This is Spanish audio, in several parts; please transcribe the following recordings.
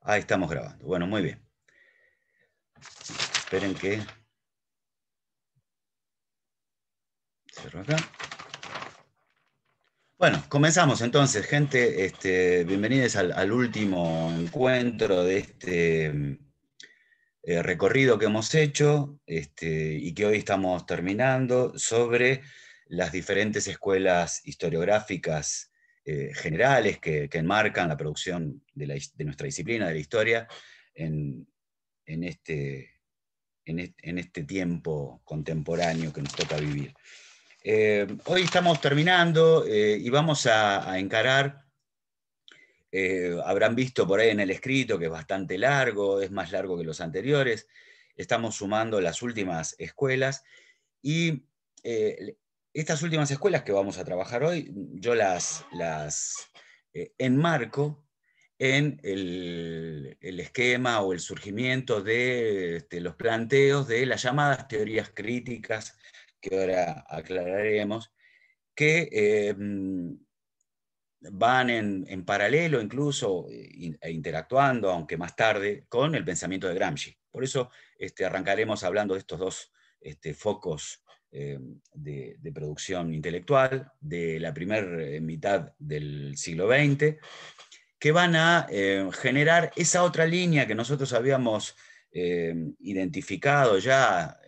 Ahí estamos grabando. Bueno, muy bien. Esperen que... Cierro acá. Bueno, comenzamos entonces, gente. Bienvenidos al último encuentro de este recorrido que hemos hecho y que hoy estamos terminando sobre las diferentes escuelas historiográficas generales que enmarcan la producción de nuestra disciplina, de la historia, en, en este tiempo contemporáneo que nos toca vivir. Hoy estamos terminando y vamos a encarar, habrán visto por ahí en el escrito que es bastante largo, es más largo que los anteriores, estamos sumando las últimas escuelas y estas últimas escuelas que vamos a trabajar hoy, yo las enmarco en el esquema o el surgimiento de los planteos de las llamadas teorías críticas, que ahora aclararemos, que van en paralelo incluso e interactuando, aunque más tarde, con el pensamiento de Gramsci. Por eso arrancaremos hablando de estos dos focos de producción intelectual de la primera mitad del siglo XX, que van a generar esa otra línea que nosotros habíamos identificado ya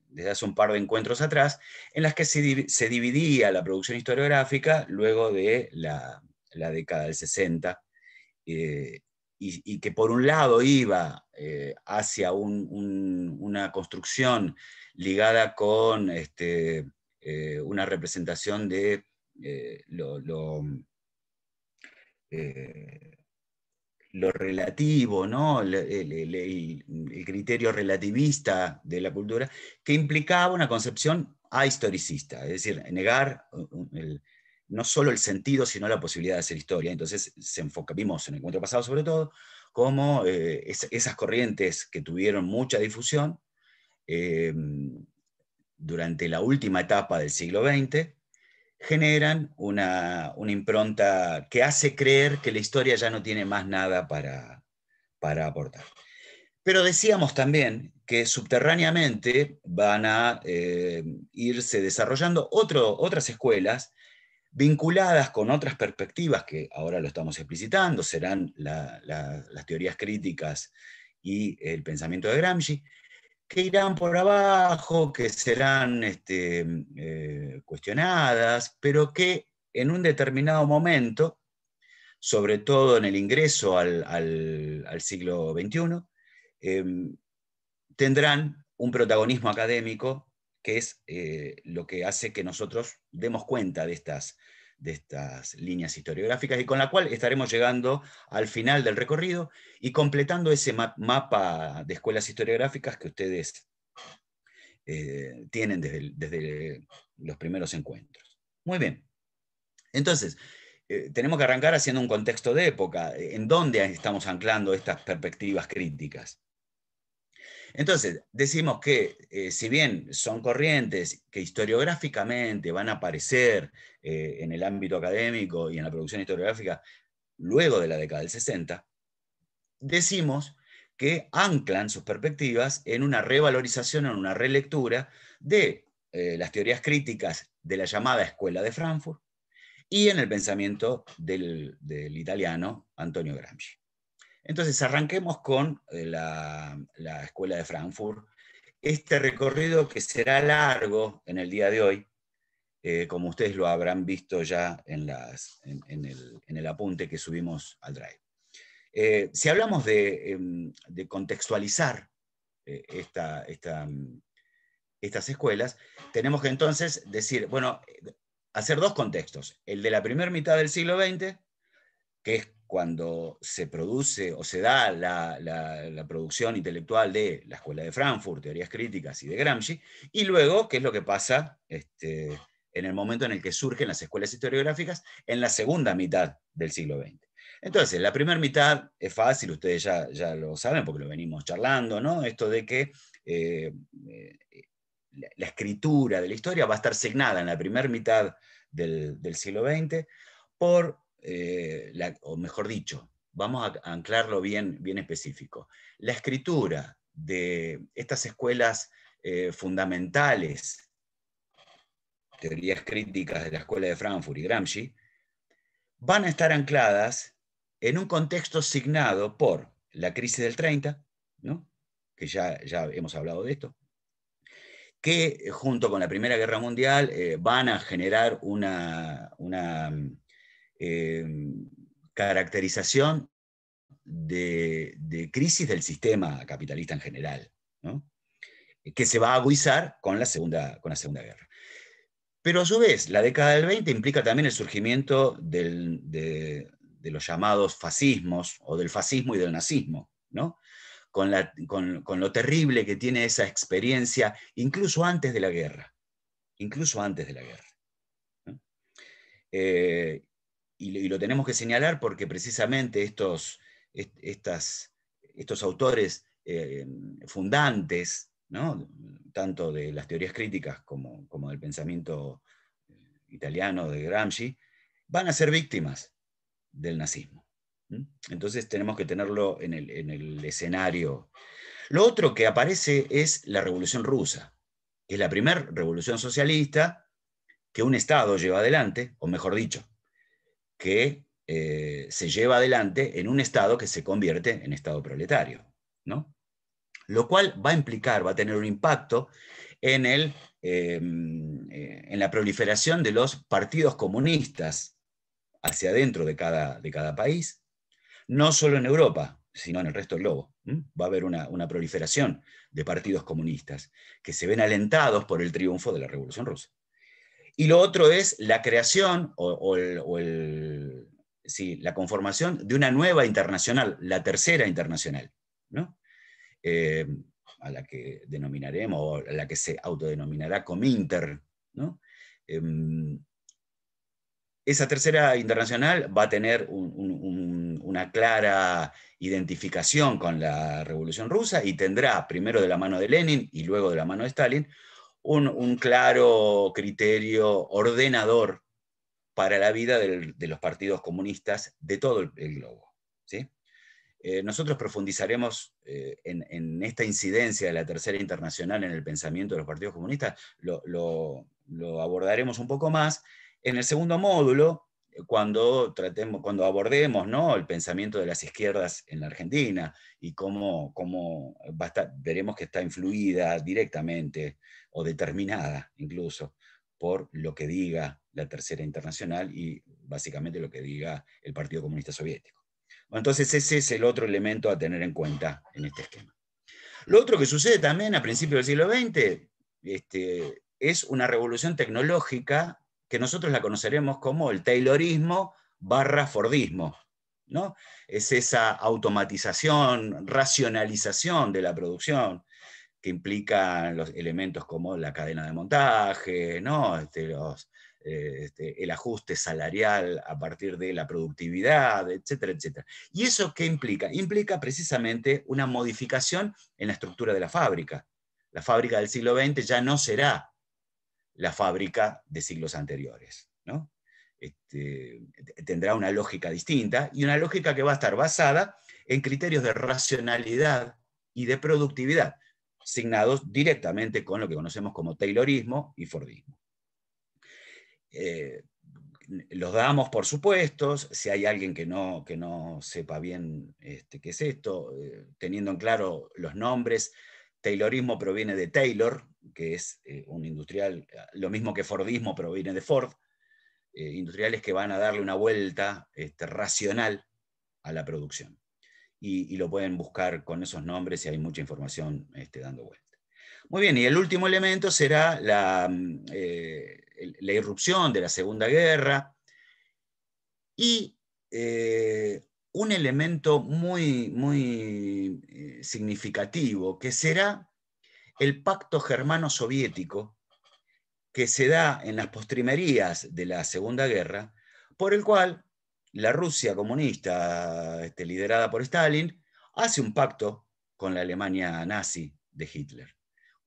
desde hace un par de encuentros atrás, en las que se dividía la producción historiográfica luego de la década del 60, y que por un lado iba hacia una construcción ligada con una representación de eh, lo relativo, ¿no? El criterio relativista de la cultura, que implicaba una concepción ahistoricista, es decir, negar no solo el sentido, sino la posibilidad de hacer historia. Entonces vimos en el encuentro pasado sobre todo, cómo esas corrientes que tuvieron mucha difusión durante la última etapa del siglo XX, generan una impronta que hace creer que la historia ya no tiene más nada para aportar. Pero decíamos también que subterráneamente van a irse desarrollando otras escuelas vinculadas con otras perspectivas que ahora lo estamos explicitando, serán las teorías críticas y el pensamiento de Gramsci, que irán por abajo, que serán cuestionadas, pero que en un determinado momento, sobre todo en el ingreso al siglo XXI, eh, tendrán un protagonismo académico que es lo que hace que nosotros demos cuenta de estas líneas historiográficas y con la cual estaremos llegando al final del recorrido y completando ese mapa de escuelas historiográficas que ustedes tienen desde los primeros encuentros. Muy bien. Entonces, tenemos que arrancar haciendo un contexto de época, en dónde estamos anclando estas perspectivas críticas. Entonces, decimos que si bien son corrientes que historiográficamente van a aparecer en el ámbito académico y en la producción historiográfica luego de la década del 60, decimos que anclan sus perspectivas en una revalorización, en una relectura de las teorías críticas de la llamada Escuela de Frankfurt y en el pensamiento del italiano Antonio Gramsci. Entonces, arranquemos con la Escuela de Frankfurt, este recorrido que será largo en el día de hoy, como ustedes lo habrán visto ya en el apunte que subimos al Drive. Si hablamos de contextualizar estas escuelas, tenemos que entonces decir, bueno, hacer dos contextos. El de la primera mitad del siglo XX, que es cuando se produce o se da la producción intelectual de la Escuela de Frankfurt, teorías críticas y de Gramsci, y luego qué es lo que pasa en el momento en el que surgen las escuelas historiográficas en la segunda mitad del siglo XX. Entonces, la primera mitad es fácil, ustedes ya lo saben porque lo venimos charlando, ¿no? Esto de que la escritura de la historia va a estar signada en la primera mitad del siglo XX por, o mejor dicho, vamos a anclarlo bien, bien específico. La escritura de estas escuelas fundamentales, teorías críticas de la Escuela de Frankfurt y Gramsci, van a estar ancladas en un contexto signado por la crisis del 30, ¿no? Que ya hemos hablado de esto, que junto con la Primera Guerra Mundial van a generar una caracterización de crisis del sistema capitalista en general, ¿no? Que se va a agudizar con la Segunda Guerra. Pero a su vez, la década del 20 implica también el surgimiento de los llamados fascismos, o del fascismo y del nazismo, ¿no? Con lo terrible que tiene esa experiencia, incluso antes de la guerra. Incluso antes de la guerra, ¿no? Y lo tenemos que señalar porque precisamente estos autores fundantes, ¿no? Tanto de las teorías críticas como del pensamiento italiano de Gramsci, van a ser víctimas del nazismo. Entonces tenemos que tenerlo en el escenario. Lo otro que aparece es la Revolución Rusa, que es la primera revolución socialista que un Estado lleva adelante, o mejor dicho, que se lleva adelante en un Estado que se convierte en Estado proletario, ¿no? Lo cual va a implicar, va a tener un impacto en la proliferación de los partidos comunistas hacia adentro de cada país, no solo en Europa, sino en el resto del globo. Va a haber una proliferación de partidos comunistas que se ven alentados por el triunfo de la Revolución Rusa. Y lo otro es la creación la conformación de una nueva internacional, la Tercera Internacional, ¿no? A la que denominaremos, o a la que se autodenominará Cominter, ¿no? Esa Tercera Internacional va a tener una clara identificación con la Revolución Rusa y tendrá, primero de la mano de Lenin y luego de la mano de Stalin, un claro criterio ordenador para la vida de los partidos comunistas de todo el globo, ¿sí? Nosotros profundizaremos en esta incidencia de la Tercera Internacional en el pensamiento de los partidos comunistas, lo abordaremos un poco más en el segundo módulo, cuando abordemos, ¿no?, el pensamiento de las izquierdas en la Argentina y cómo veremos que está influida directamente o determinada incluso por lo que diga la Tercera Internacional y básicamente lo que diga el Partido Comunista Soviético. Bueno, entonces ese es el otro elemento a tener en cuenta en este esquema. Lo otro que sucede también a principios del siglo XX es una revolución tecnológica que nosotros la conoceremos como el Taylorismo / Fordismo, ¿no? Es esa automatización, racionalización de la producción que implica los elementos como la cadena de montaje, ¿no? El ajuste salarial a partir de la productividad, etcétera, etcétera. ¿Y eso qué implica? Implica precisamente una modificación en la estructura de la fábrica. La fábrica del siglo XX ya no será la fábrica de siglos anteriores, ¿no? Tendrá una lógica distinta y una lógica que va a estar basada en criterios de racionalidad y de productividad, signados directamente con lo que conocemos como Taylorismo y Fordismo. Los damos por supuestos, si hay alguien que no sepa bien qué es esto, teniendo en claro los nombres. Taylorismo proviene de Taylor, que es un industrial, lo mismo que Fordismo proviene de Ford, industriales que van a darle una vuelta racional a la producción. Y lo pueden buscar con esos nombres y hay mucha información dando vuelta. Muy bien, y el último elemento será la irrupción de la Segunda Guerra y un elemento muy, muy significativo, que será el pacto germano-soviético que se da en las postrimerías de la Segunda Guerra, por el cual la Rusia comunista, liderada por Stalin, hace un pacto con la Alemania nazi de Hitler.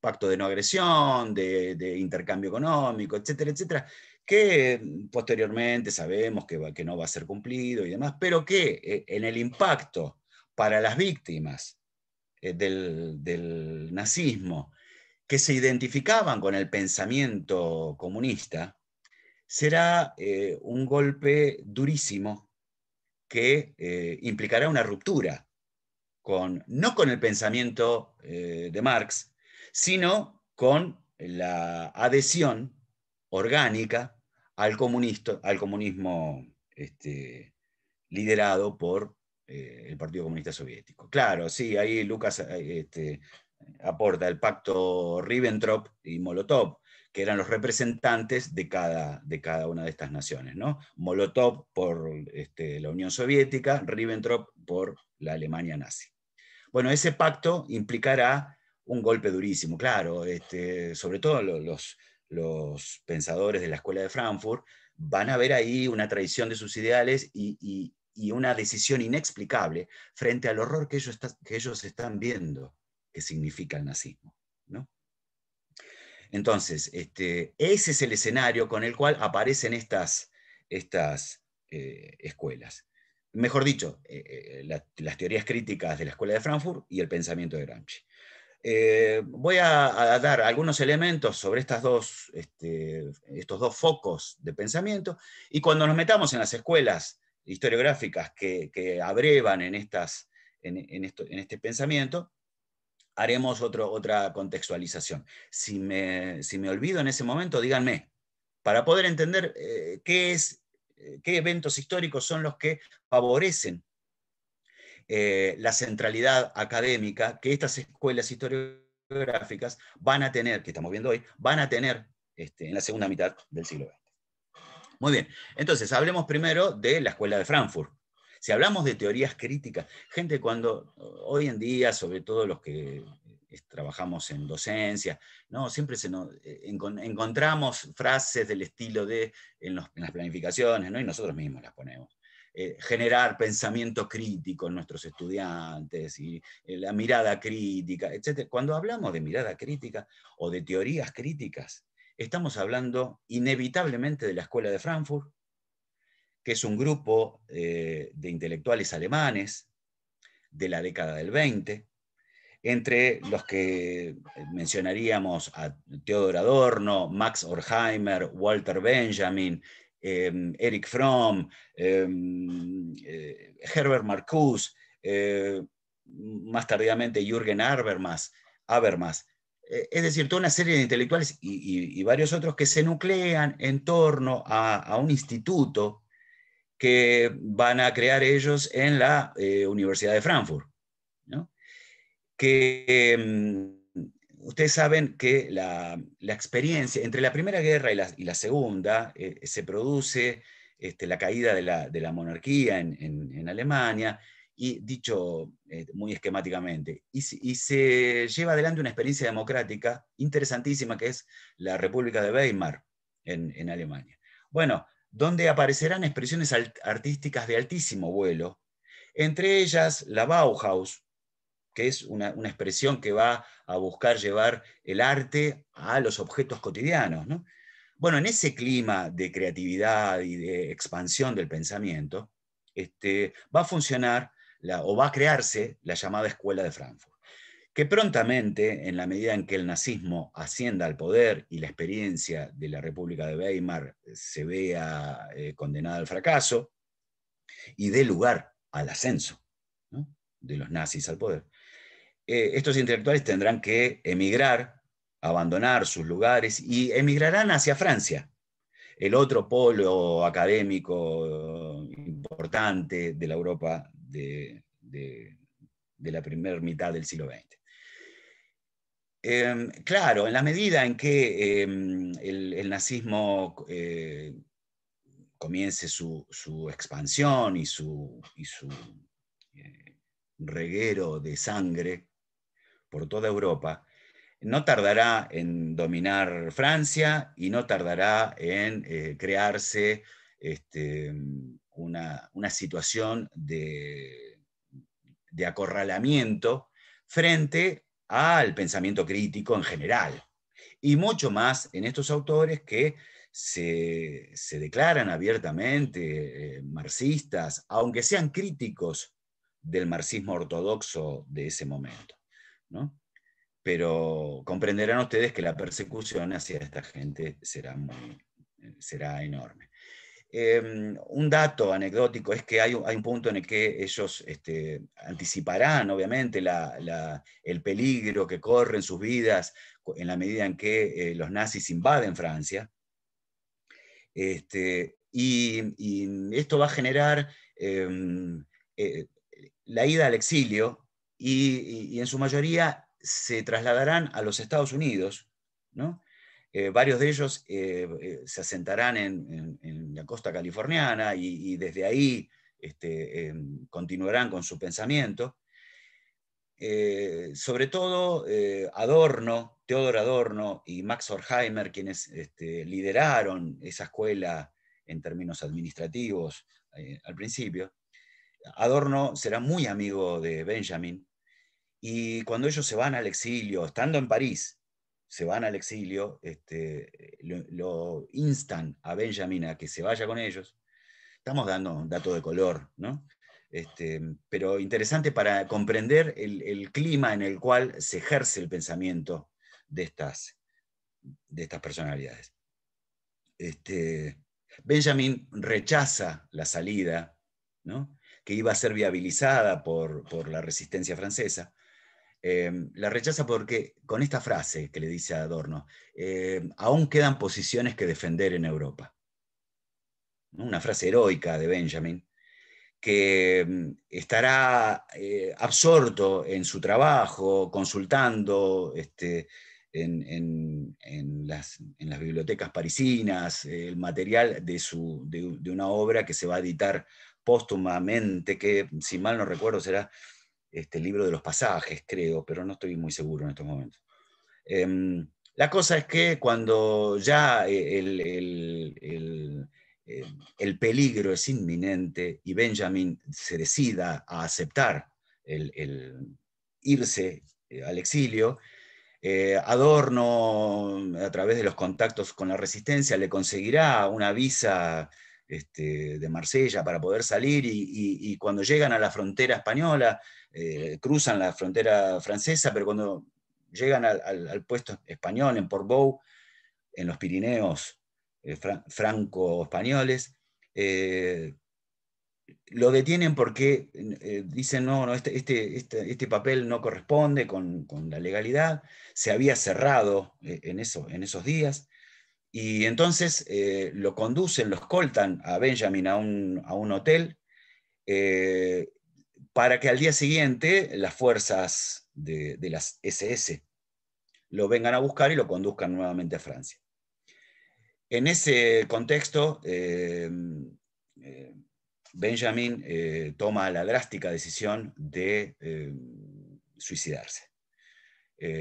Pacto de no agresión, de intercambio económico, etcétera, etcétera, que posteriormente sabemos que no va a ser cumplido y demás, pero que en el impacto para las víctimas del nazismo, que se identificaban con el pensamiento comunista, será un golpe durísimo que implicará una ruptura, no con el pensamiento de Marx, sino con la adhesión orgánica al comunismo liderado por el Partido Comunista Soviético. Claro, sí, ahí Lucas aporta el pacto Ribbentrop y Molotov, que eran los representantes de cada una de estas naciones, ¿no? Molotov por la Unión Soviética, Ribbentrop por la Alemania nazi. Bueno, ese pacto implicará un golpe durísimo, claro, sobre todo los pensadores de la Escuela de Frankfurt van a ver ahí una traición de sus ideales y una decisión inexplicable frente al horror que ellos están viendo que significa el nazismo, ¿no? Entonces, ese es el escenario con el cual aparecen estas escuelas. Mejor dicho, las teorías críticas de la Escuela de Frankfurt y el pensamiento de Gramsci. Voy a dar algunos elementos sobre estos dos focos de pensamiento, y cuando nos metamos en las escuelas historiográficas que abrevan en este pensamiento, haremos otra contextualización. Si me olvido en ese momento, díganme, para poder entender qué eventos históricos son los que favorecen la centralidad académica que estas escuelas historiográficas van a tener, que estamos viendo hoy, van a tener en la segunda mitad del siglo XX. Muy bien, entonces hablemos primero de la Escuela de Frankfurt. Si hablamos de teorías críticas, gente, cuando hoy en día, sobre todo los que trabajamos en docencia, ¿no? Siempre encontramos frases del estilo de, en las planificaciones, ¿no? Y nosotros mismos las ponemos. Generar pensamiento crítico en nuestros estudiantes y la mirada crítica, etc. Cuando hablamos de mirada crítica o de teorías críticas, estamos hablando inevitablemente de la Escuela de Frankfurt, que es un grupo de intelectuales alemanes de la década del 20, entre los que mencionaríamos a Theodor Adorno, Max Horkheimer, Walter Benjamin, Erich Fromm, Herbert Marcuse, más tardíamente Jürgen Habermas. Es decir, toda una serie de intelectuales y varios otros que se nuclean en torno a un instituto que van a crear ellos en la Universidad de Frankfurt, ¿no? Que ustedes saben que la experiencia entre la Primera Guerra y la Segunda se produce la caída de la monarquía en Alemania, y dicho muy esquemáticamente, y se lleva adelante una experiencia democrática interesantísima que es la República de Weimar en Alemania. Bueno, donde aparecerán expresiones artísticas de altísimo vuelo, entre ellas la Bauhaus, que es una expresión que va a buscar llevar el arte a los objetos cotidianos, ¿no? Bueno, en ese clima de creatividad y de expansión del pensamiento, va a funcionar o va a crearse la llamada Escuela de Frankfurt, que prontamente, en la medida en que el nazismo ascienda al poder y la experiencia de la República de Weimar se vea condenada al fracaso y dé lugar al ascenso, ¿no?, de los nazis al poder, estos intelectuales tendrán que emigrar, abandonar sus lugares y emigrarán hacia Francia, el otro polo académico importante de la Europa de la primera mitad del siglo XX. Claro, en la medida en que el nazismo comience su expansión y su reguero de sangre por toda Europa, no tardará en dominar Francia y no tardará en crearse una situación de acorralamiento frente al pensamiento crítico en general. Y mucho más en estos autores que se declaran abiertamente marxistas, aunque sean críticos del marxismo ortodoxo de ese momento, ¿no? Pero comprenderán ustedes que la persecución hacia esta gente será enorme. Un dato anecdótico es que hay un punto en el que ellos anticiparán, obviamente, el peligro que corren sus vidas en la medida en que los nazis invaden Francia. Y esto va a generar la ida al exilio y en su mayoría se trasladarán a los Estados Unidos, ¿no? Varios de ellos se asentarán en la costa californiana y desde ahí continuarán con su pensamiento. Sobre todo Theodor Adorno y Max Horkheimer, quienes lideraron esa escuela en términos administrativos al principio. Adorno será muy amigo de Benjamin, y cuando ellos se van al exilio, estando en París, se van al exilio, lo instan a Benjamin a que se vaya con ellos. Estamos dando un dato de color, ¿no? Pero interesante para comprender el clima en el cual se ejerce el pensamiento de estas personalidades. Benjamin rechaza la salida, ¿no?, que iba a ser viabilizada por la resistencia francesa. La rechaza porque, con esta frase que le dice a Adorno, aún quedan posiciones que defender en Europa, ¿no? Una frase heroica de Benjamin, que estará absorto en su trabajo, consultando en las bibliotecas parisinas el material de una obra que se va a editar póstumamente, que si mal no recuerdo será el libro de los pasajes, creo, pero no estoy muy seguro en estos momentos. La cosa es que cuando ya el peligro es inminente y Benjamin se decida a aceptar el irse al exilio, Adorno, a través de los contactos con la resistencia, le conseguirá una visa de Marsella para poder salir, y cuando llegan a la frontera española, cruzan la frontera francesa, pero cuando llegan al puesto español en Portbou, en los Pirineos franco-españoles, lo detienen porque dicen, no, este papel no corresponde con la legalidad, se había cerrado en esos días, y entonces lo conducen, lo escoltan a Benjamin a un hotel, para que al día siguiente las fuerzas de las SS lo vengan a buscar y lo conduzcan nuevamente a Francia. En ese contexto, Benjamin toma la drástica decisión de suicidarse.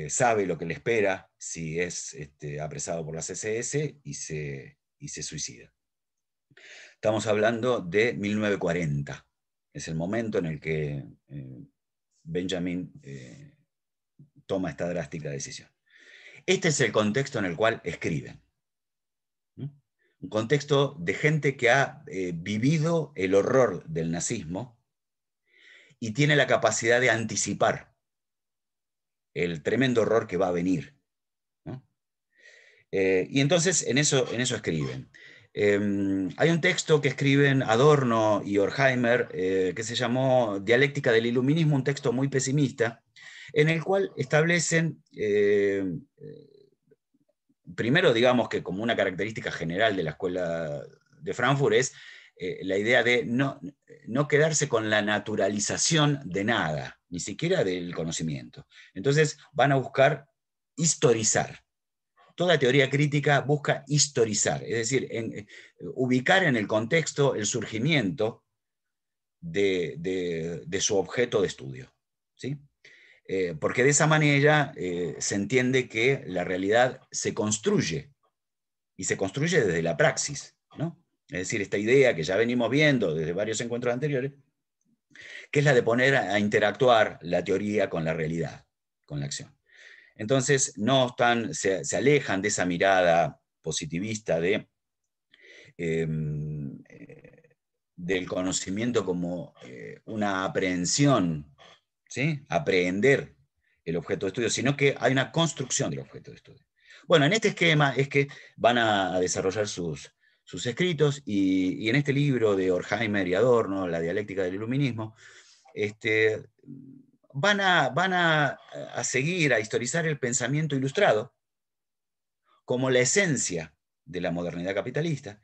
Sabe lo que le espera si es apresado por las SS y se suicida. Estamos hablando de 1940. Es el momento en el que Benjamin toma esta drástica decisión. Este es el contexto en el cual escriben. Un contexto de gente que ha vivido el horror del nazismo y tiene la capacidad de anticipar el tremendo horror que va a venir, ¿no? Y entonces en eso escriben. Hay un texto que escriben Adorno y Horkheimer que se llamó Dialéctica del Iluminismo, un texto muy pesimista, en el cual establecen, primero, digamos que como una característica general de la escuela de Frankfurt es la idea de no quedarse con la naturalización de nada, ni siquiera del conocimiento. Entonces van a buscar historizar. Toda teoría crítica busca historizar, es decir, ubicar en el contexto el surgimiento de su objeto de estudio, ¿sí? Porque de esa manera se entiende que la realidad se construye, y se construye desde la praxis, ¿no? Es decir, esta idea que ya venimos viendo desde varios encuentros anteriores, que es la de poner a interactuar la teoría con la realidad, con la acción. Entonces, se alejan de esa mirada positivista de del conocimiento como una aprehensión, ¿sí? Aprehender el objeto de estudio, sino que hay una construcción del objeto de estudio. Bueno, en este esquema es que van a desarrollar sus escritos, y en este libro de Horkheimer y Adorno, La dialéctica del iluminismo, van a seguir, a historizar el pensamiento ilustrado como la esencia de la modernidad capitalista,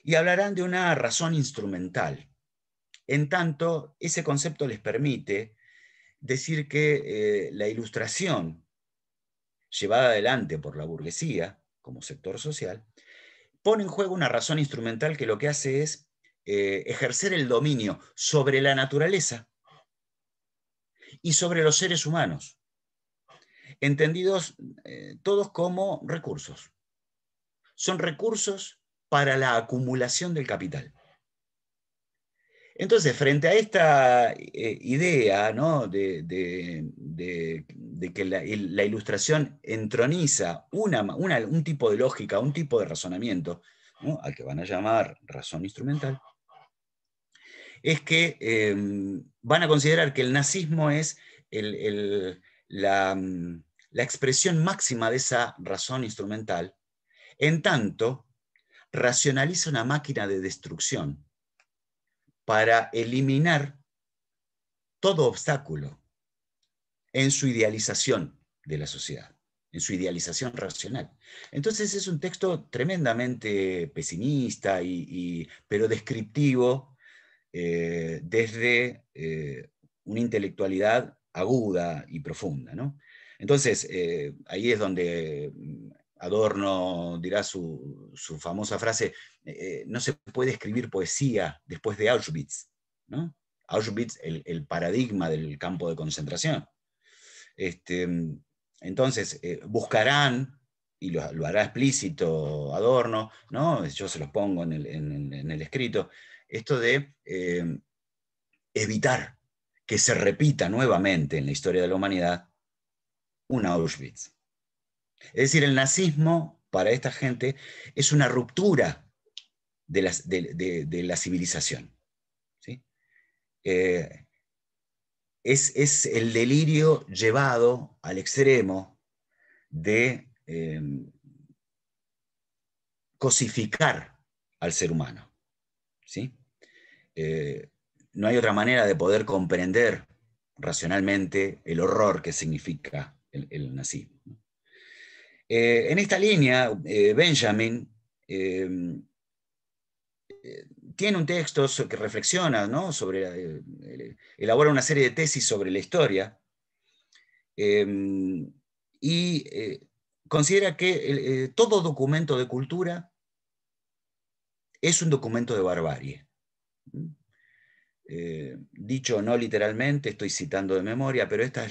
y hablarán de una razón instrumental. En tanto, ese concepto les permite decir que la ilustración llevada adelante por la burguesía como sector social pone en juego una razón instrumental que lo que hace es ejercer el dominio sobre la naturaleza y sobre los seres humanos, entendidos todos como recursos. Son recursos para la acumulación del capital. Entonces, frente a esta idea, ¿no?, de que la ilustración entroniza un tipo de lógica, un tipo de razonamiento, ¿no?, al que van a llamar razón instrumental, es que van a considerar que el nazismo es la expresión máxima de esa razón instrumental, en tanto racionaliza una máquina de destrucción para eliminar todo obstáculo en su idealización de la sociedad, en su idealización racional. Entonces es un texto tremendamente pesimista, pero descriptivo, desde una intelectualidad aguda y profunda, ¿no? Entonces, ahí es donde Adorno dirá su famosa frase, no se puede escribir poesía después de Auschwitz, ¿no? Auschwitz, el paradigma del campo de concentración. Entonces, buscarán, y lo hará explícito Adorno, ¿no?, yo se los pongo en el escrito, esto de evitar que se repita nuevamente en la historia de la humanidad un Auschwitz. Es decir, el nazismo para esta gente es una ruptura de la civilización, ¿sí? Es el delirio llevado al extremo de cosificar al ser humano, ¿sí? No hay otra manera de poder comprender racionalmente el horror que significa el nazismo. En esta línea, Benjamin tiene un texto que reflexiona, ¿no?, sobre, elabora una serie de tesis sobre la historia, y considera que todo documento de cultura es un documento de barbarie. Dicho no literalmente, estoy citando de memoria, pero esta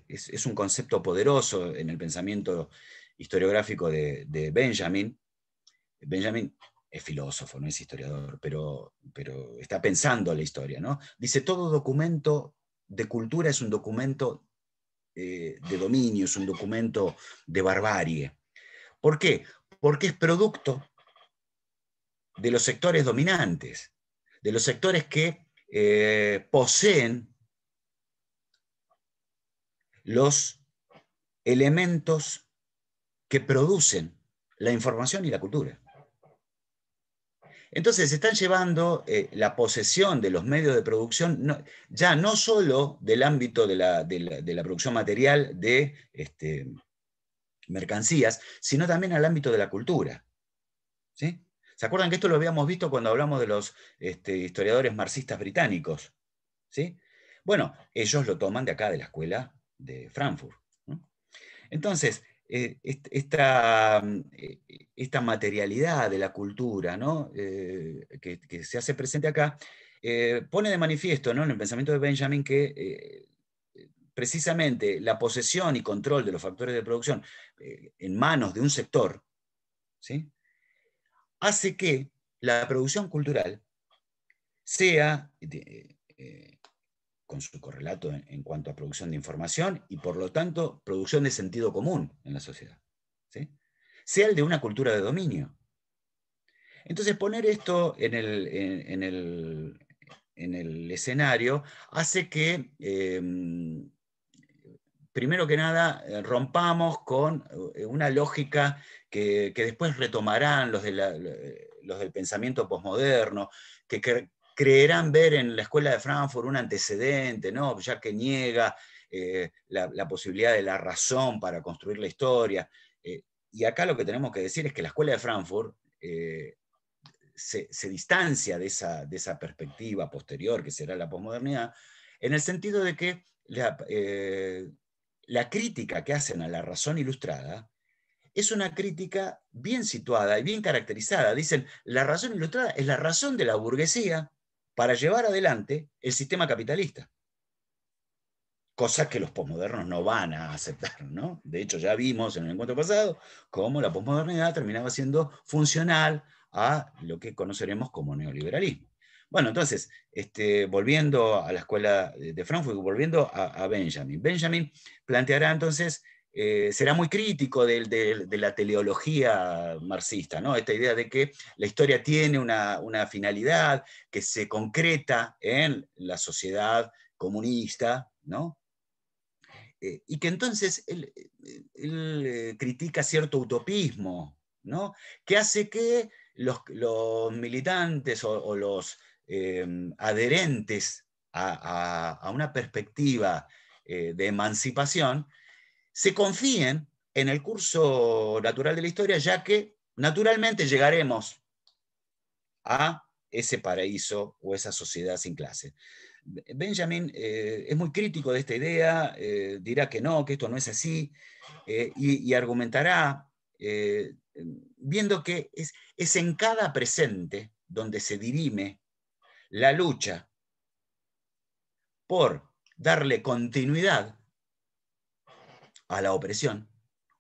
es un concepto poderoso en el pensamiento historiográfico de Benjamin. Benjamin es filósofo, no es historiador, pero está pensando la historia, ¿no? Dice, todo documento de cultura es un documento de dominio, es un documento de barbarie. ¿Por qué? Porque es producto de los sectores dominantes, de los sectores que poseen los elementos que producen la información y la cultura. Entonces están llevando la posesión de los medios de producción, ya no solo del ámbito de la producción material de mercancías, sino también al ámbito de la cultura, ¿sí? ¿Se acuerdan que esto lo habíamos visto cuando hablamos de los historiadores marxistas británicos? ¿Sí? Bueno, ellos lo toman de acá, de la escuela de Frankfurt, ¿no? Entonces, esta materialidad de la cultura, ¿no?, que se hace presente acá, pone de manifiesto, ¿no?, en el pensamiento de Benjamin que precisamente la posesión y control de los factores de producción en manos de un sector, ¿sí?, hace que la producción cultural sea, con su correlato en cuanto a producción de información y por lo tanto producción de sentido común en la sociedad, ¿sí?, sea el de una cultura de dominio. Entonces poner esto en el escenario hace que, primero que nada, rompamos con una lógica que después retomarán los del pensamiento posmoderno, que creerán ver en la Escuela de Frankfurt un antecedente, ¿no? Ya que niega la posibilidad de la razón para construir la historia. Y acá lo que tenemos que decir es que la Escuela de Frankfurt se distancia de esa perspectiva posterior que será la posmodernidad, en el sentido de que la crítica que hacen a la razón ilustrada es una crítica bien situada y bien caracterizada. Dicen, la razón ilustrada es la razón de la burguesía para llevar adelante el sistema capitalista. Cosa que los posmodernos no van a aceptar, ¿no? De hecho, ya vimos en el encuentro pasado cómo la posmodernidad terminaba siendo funcional a lo que conoceremos como neoliberalismo. Bueno, entonces, volviendo a la escuela de Frankfurt, volviendo a Benjamin. Benjamin planteará entonces, será muy crítico de la teleología marxista, ¿no? Esta idea de que la historia tiene una finalidad que se concreta en la sociedad comunista, ¿no? Y que entonces él critica cierto utopismo, ¿no? Que hace que los militantes o los adherentes a una perspectiva de emancipación se confíen en el curso natural de la historia, ya que naturalmente llegaremos a ese paraíso o esa sociedad sin clase. Benjamin es muy crítico de esta idea, dirá que no, que esto no es así, y argumentará, viendo que es en cada presente donde se dirime la lucha por darle continuidad a la opresión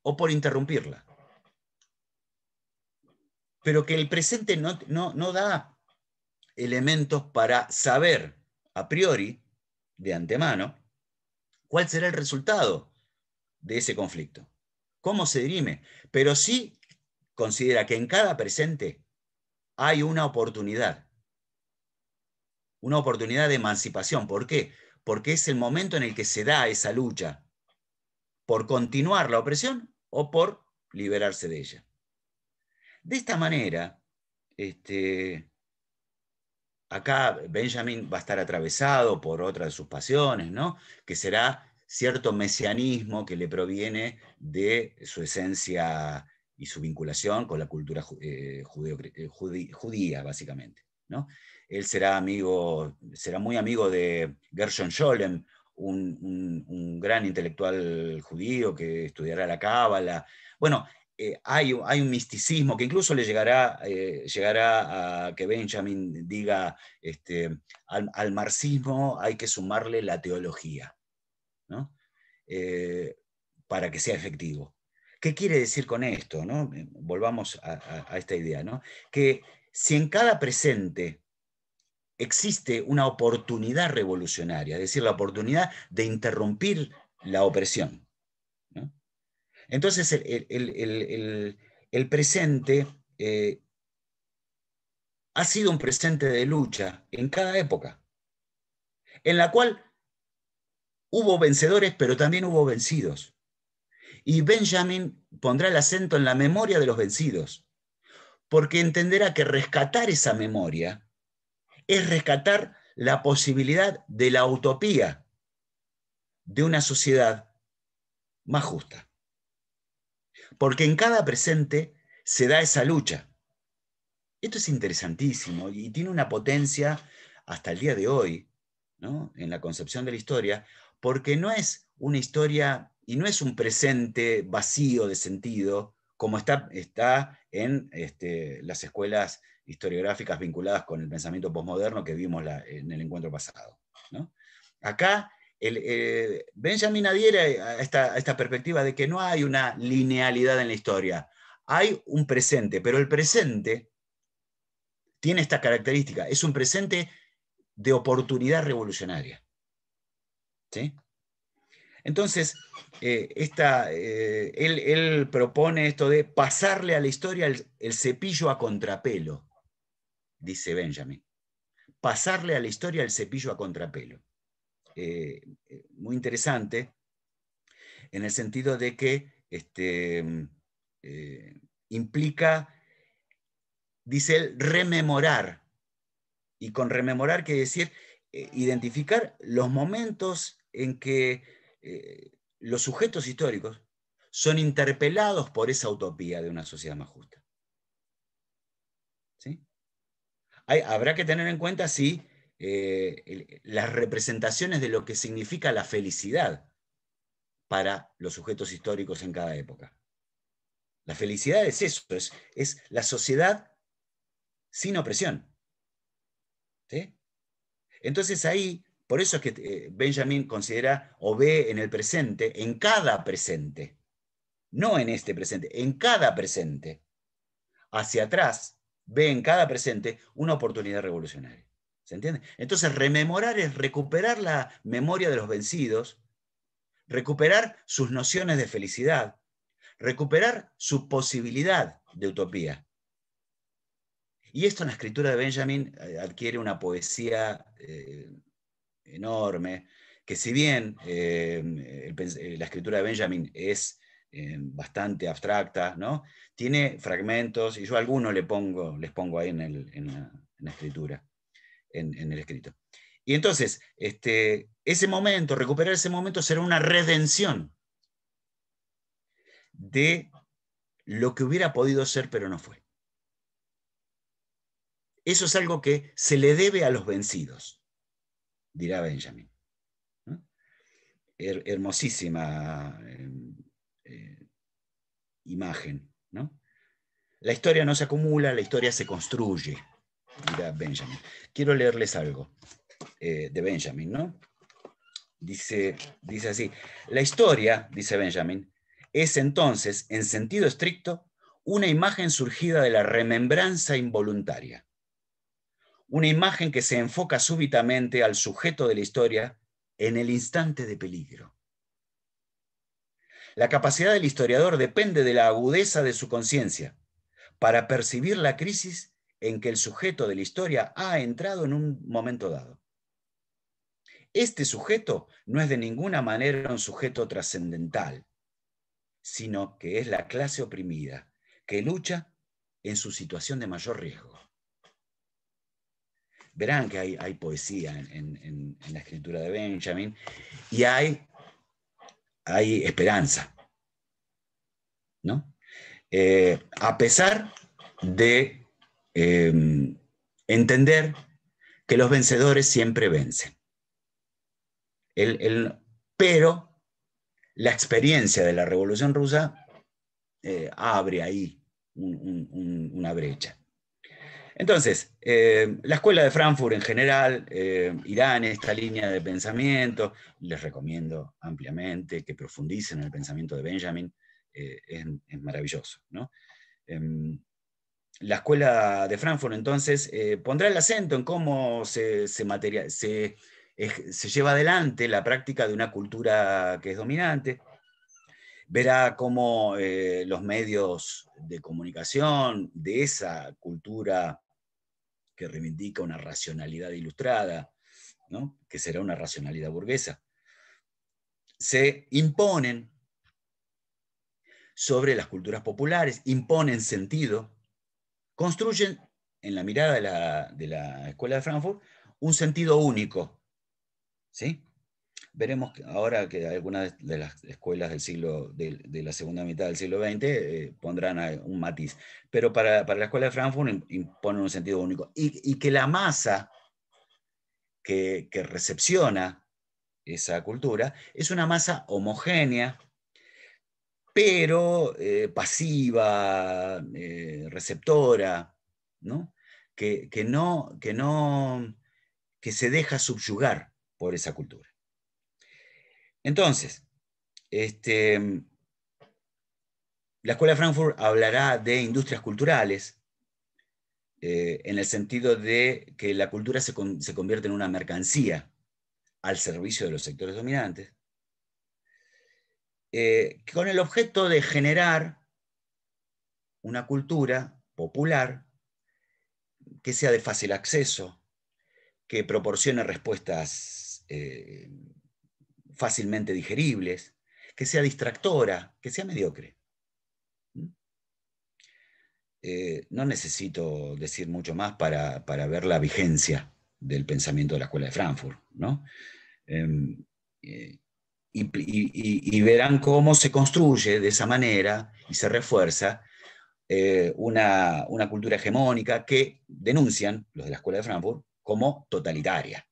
o por interrumpirla. Pero que el presente no da elementos para saber a priori, de antemano, cuál será el resultado de ese conflicto, cómo se dirime, pero sí considera que en cada presente hay una oportunidad de emancipación. ¿Por qué? Porque es el momento en el que se da esa lucha por continuar la opresión o por liberarse de ella. De esta manera, acá Benjamin va a estar atravesado por otra de sus pasiones, ¿no? Que será cierto mesianismo que le proviene de su esencia y su vinculación con la cultura judía, básicamente, ¿no? Él será muy amigo de Gershon Scholem, un gran intelectual judío que estudiará la Cábala. Bueno, hay un misticismo que incluso le llegará a que Benjamin diga, al marxismo hay que sumarle la teología, ¿no? Para que sea efectivo. ¿Qué quiere decir con esto, ¿no? Volvamos a esta idea, ¿no? Que si en cada presente existe una oportunidad revolucionaria, es decir, la oportunidad de interrumpir la opresión, ¿no? Entonces el presente ha sido un presente de lucha en cada época, en la cual hubo vencedores, pero también hubo vencidos. Y Benjamin pondrá el acento en la memoria de los vencidos, porque entenderá que rescatar esa memoria es rescatar la posibilidad de la utopía de una sociedad más justa. Porque en cada presente se da esa lucha. Esto es interesantísimo y tiene una potencia hasta el día de hoy, ¿no? En la concepción de la historia, porque no es una historia y no es un presente vacío de sentido, como está en las escuelas historiográficas vinculadas con el pensamiento posmoderno que vimos en el encuentro pasado, ¿no? Acá Benjamin adhiere a esta perspectiva de que no hay una linealidad en la historia, hay un presente, pero el presente tiene esta característica, es un presente de oportunidad revolucionaria. ¿Sí? Entonces, él propone esto de pasarle a la historia el cepillo a contrapelo. dice Benjamin, pasarle a la historia el cepillo a contrapelo. Muy interesante, en el sentido de que implica, dice él, rememorar. Y con rememorar quiere decir identificar los momentos en que los sujetos históricos son interpelados por esa utopía de una sociedad más justa. ¿Sí? Habrá que tener en cuenta, sí, las representaciones de lo que significa la felicidad para los sujetos históricos en cada época. La felicidad es eso, es la sociedad sin opresión. ¿Sí? Entonces ahí, por eso es que Benjamin considera o ve en el presente, en cada presente, no en este presente, en cada presente, hacia atrás, ve en cada presente una oportunidad revolucionaria. ¿Se entiende? Entonces rememorar es recuperar la memoria de los vencidos, recuperar sus nociones de felicidad, recuperar su posibilidad de utopía. Y esto en la escritura de Benjamin adquiere una poesía enorme, que si bien la escritura de Benjamin es bastante abstracta, ¿no? Tiene fragmentos, y yo a algunos les pongo ahí en la escritura, en el escrito. Y entonces, ese momento, recuperar ese momento será una redención de lo que hubiera podido ser, pero no fue. Eso es algo que se le debe a los vencidos, dirá Benjamin. ¿No? Hermosísima imagen, ¿no? La historia no se acumula, la historia se construye, dirá Benjamin. Quiero leerles algo de Benjamin, ¿no? Dice así, la historia, dice Benjamin, es entonces, en sentido estricto, una imagen surgida de la remembranza involuntaria. Una imagen que se enfoca súbitamente al sujeto de la historia en el instante de peligro. La capacidad del historiador depende de la agudeza de su conciencia para percibir la crisis en que el sujeto de la historia ha entrado en un momento dado. Este sujeto no es de ninguna manera un sujeto trascendental, sino que es la clase oprimida, que lucha en su situación de mayor riesgo. Verán que hay poesía en la escritura de Benjamin y hay esperanza, ¿no? A pesar de entender que los vencedores siempre vencen. Pero la experiencia de la Revolución Rusa abre ahí una brecha. Entonces, la escuela de Frankfurt en general irá en esta línea de pensamiento. Les recomiendo ampliamente que profundicen en el pensamiento de Benjamin. Es maravilloso, ¿no? La escuela de Frankfurt, entonces, pondrá el acento en cómo se lleva adelante la práctica de una cultura que es dominante. Verá cómo los medios de comunicación de esa cultura que reivindica una racionalidad ilustrada, ¿no? Que será una racionalidad burguesa, se imponen sobre las culturas populares, imponen sentido, construyen en la mirada de la escuela de Frankfurt un sentido único. ¿Sí? Veremos ahora que algunas de las escuelas de la segunda mitad del siglo XX pondrán un matiz. Pero para la escuela de Frankfurt imponen un sentido único. Y que la masa que recepciona esa cultura es una masa homogénea, pero pasiva, receptora, ¿no? Que se deja subyugar por esa cultura. Entonces, la Escuela de Frankfurt hablará de industrias culturales, en el sentido de que la cultura se convierte en una mercancía al servicio de los sectores dominantes, con el objeto de generar una cultura popular que sea de fácil acceso, que proporcione respuestas fácilmente digeribles, que sea distractora, que sea mediocre. No necesito decir mucho más para ver la vigencia del pensamiento de la Escuela de Frankfurt, ¿no? Y verán cómo se construye de esa manera y se refuerza una cultura hegemónica que denuncian los de la Escuela de Frankfurt como totalitaria,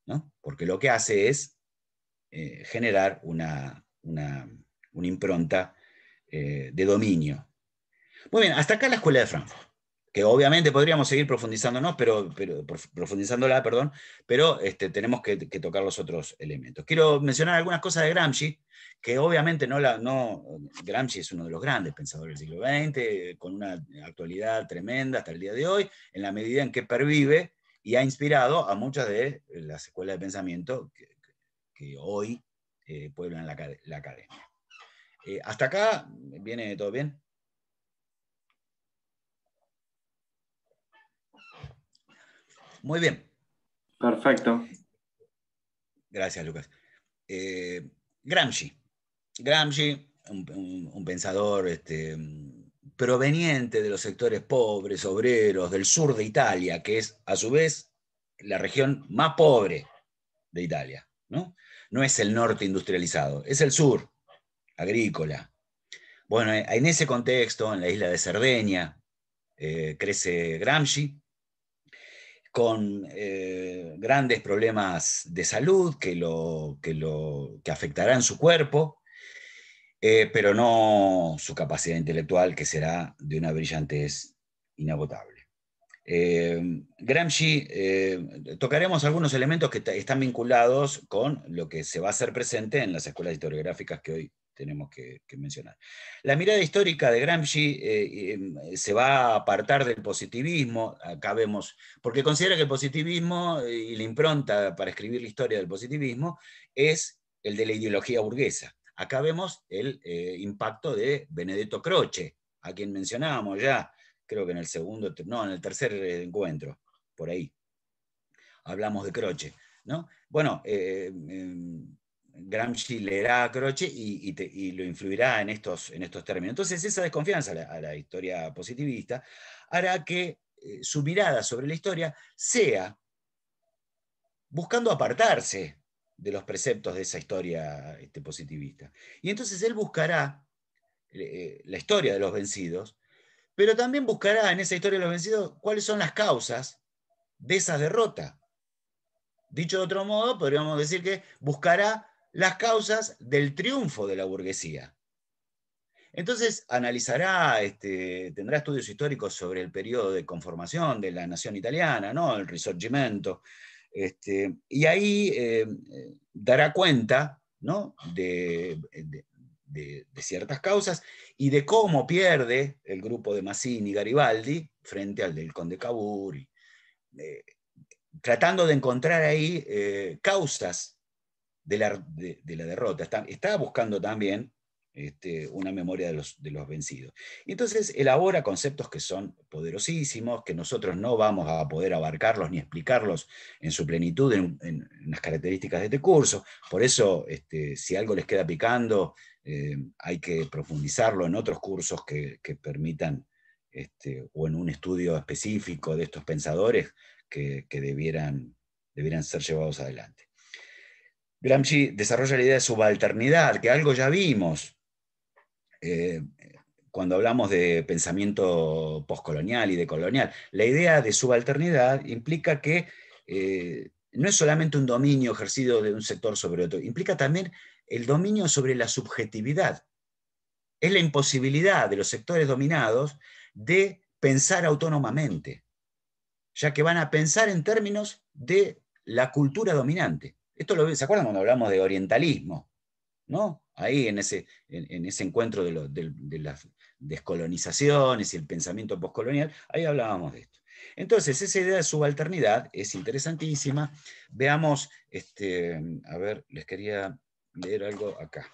¿no? Porque lo que hace es generar una impronta de dominio. Muy bien, hasta acá la Escuela de Frankfurt, que obviamente podríamos seguir profundizándonos, profundizándola, perdón, pero tenemos que tocar los otros elementos. Quiero mencionar algunas cosas de Gramsci, que obviamente Gramsci es uno de los grandes pensadores del siglo XX, con una actualidad tremenda hasta el día de hoy, en la medida en que pervive y ha inspirado a muchas de las escuelas de pensamiento que hoy pueblan la academia. Hasta acá, ¿viene todo bien? Muy bien. Perfecto. Gracias, Lucas. Gramsci, un pensador proveniente de los sectores pobres, obreros, del sur de Italia, que es a su vez la región más pobre de Italia, ¿no? No es el norte industrializado, es el sur, agrícola. Bueno, en ese contexto, en la isla de Cerdeña, crece Gramsci, con grandes problemas de salud que afectarán su cuerpo, pero no su capacidad intelectual, que será de una brillantez inagotable. Gramsci, tocaremos algunos elementos que están vinculados con lo que se va a hacer presente en las escuelas historiográficas que hoy tenemos que mencionar. La mirada histórica de Gramsci se va a apartar del positivismo, acá vemos, porque considera que el positivismo y la impronta para escribir la historia del positivismo es el de la ideología burguesa. Acá vemos el impacto de Benedetto Croce, a quien mencionábamos ya, creo que en el tercer encuentro, por ahí, hablamos de Croce, ¿no? Bueno, Gramsci leerá a Croce y lo influirá en estos términos. Entonces, esa desconfianza a la historia positivista hará que su mirada sobre la historia sea buscando apartarse de los preceptos de esa historia positivista. Y entonces él buscará la historia de los vencidos, pero también buscará en esa historia de los vencidos cuáles son las causas de esa derrota. Dicho de otro modo, podríamos decir que buscará las causas del triunfo de la burguesía. Entonces analizará, tendrá estudios históricos sobre el periodo de conformación de la nación italiana, ¿no? El Risorgimento, y ahí dará cuenta, ¿no? de ciertas causas y de cómo pierde el grupo de Mazzini y Garibaldi frente al del conde Cavour, tratando de encontrar ahí causas de la derrota. Está buscando también una memoria de los vencidos. Y entonces elabora conceptos que son poderosísimos, que nosotros no vamos a poder abarcarlos ni explicarlos en su plenitud en las características de este curso. Por eso, si algo les queda picando, hay que profundizarlo en otros cursos que permitan, o en un estudio específico de estos pensadores que debieran ser llevados adelante. Gramsci desarrolla la idea de subalternidad, que algo ya vimos cuando hablamos de pensamiento postcolonial y decolonial. La idea de subalternidad implica que no es solamente un dominio ejercido de un sector sobre otro, implica también el dominio sobre la subjetividad. Es la imposibilidad de los sectores dominados de pensar autónomamente, ya que van a pensar en términos de la cultura dominante. ¿Se acuerdan cuando hablamos de orientalismo? ¿No? Ahí en ese encuentro de las descolonizaciones y el pensamiento postcolonial, ahí hablábamos de esto. Entonces, esa idea de subalternidad es interesantísima. Veamos, a ver, les quería leer algo acá.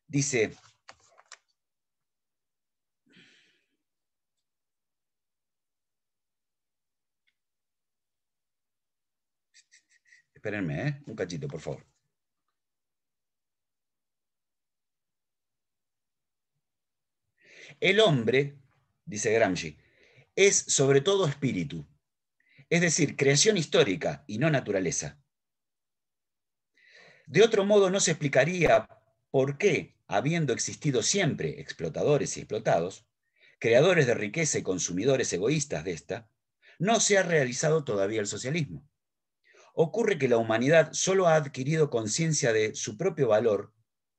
Dice, Espérenme, un cachito, por favor. El hombre, dice Gramsci, es sobre todo espíritu, es decir, creación histórica y no naturaleza. De otro modo no se explicaría por qué, habiendo existido siempre explotadores y explotados, creadores de riqueza y consumidores egoístas de esta, no se ha realizado todavía el socialismo. Ocurre que la humanidad solo ha adquirido conciencia de su propio valor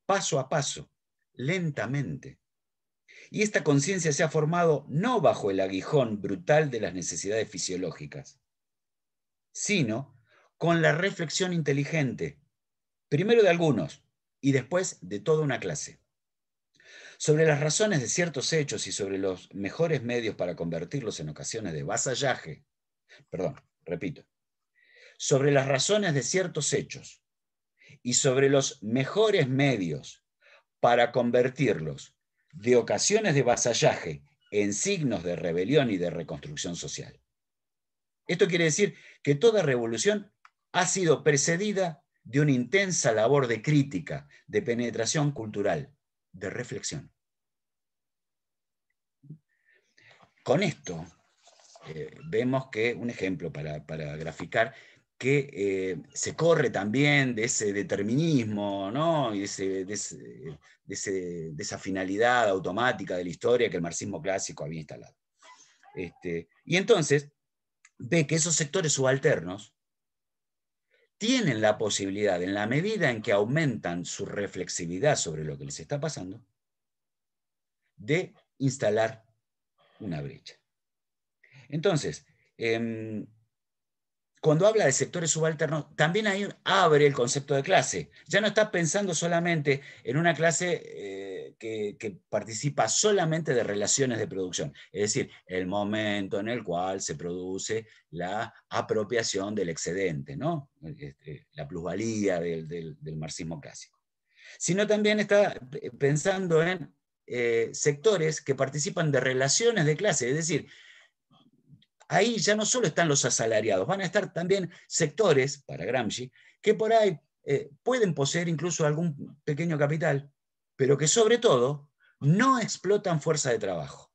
paso a paso, lentamente. Y esta conciencia se ha formado no bajo el aguijón brutal de las necesidades fisiológicas, sino con la reflexión inteligente, primero de algunos y después de toda una clase, sobre las razones de ciertos hechos y sobre los mejores medios para convertirlos en ocasiones de vasallaje. Perdón, repito. Sobre las razones de ciertos hechos y sobre los mejores medios para convertirlos de ocasiones de vasallaje en signos de rebelión y de reconstrucción social. Esto quiere decir que toda revolución ha sido precedida de una intensa labor de crítica, de penetración cultural, de reflexión. Con esto vemos que, un ejemplo para graficar, que se corre también de ese determinismo, ¿no? Y de esa finalidad automática de la historia que el marxismo clásico había instalado. Y entonces ve que esos sectores subalternos tienen la posibilidad, en la medida en que aumentan su reflexividad sobre lo que les está pasando, de instalar una brecha. Entonces, cuando habla de sectores subalternos, también ahí abre el concepto de clase. Ya no está pensando solamente en una clase que participa solamente de relaciones de producción, es decir, el momento en el cual se produce la apropiación del excedente, ¿no? La plusvalía del marxismo clásico. Sino también está pensando en sectores que participan de relaciones de clase, es decir, ahí ya no solo están los asalariados, van a estar también sectores, para Gramsci, que por ahí pueden poseer incluso algún pequeño capital, pero que sobre todo no explotan fuerza de trabajo.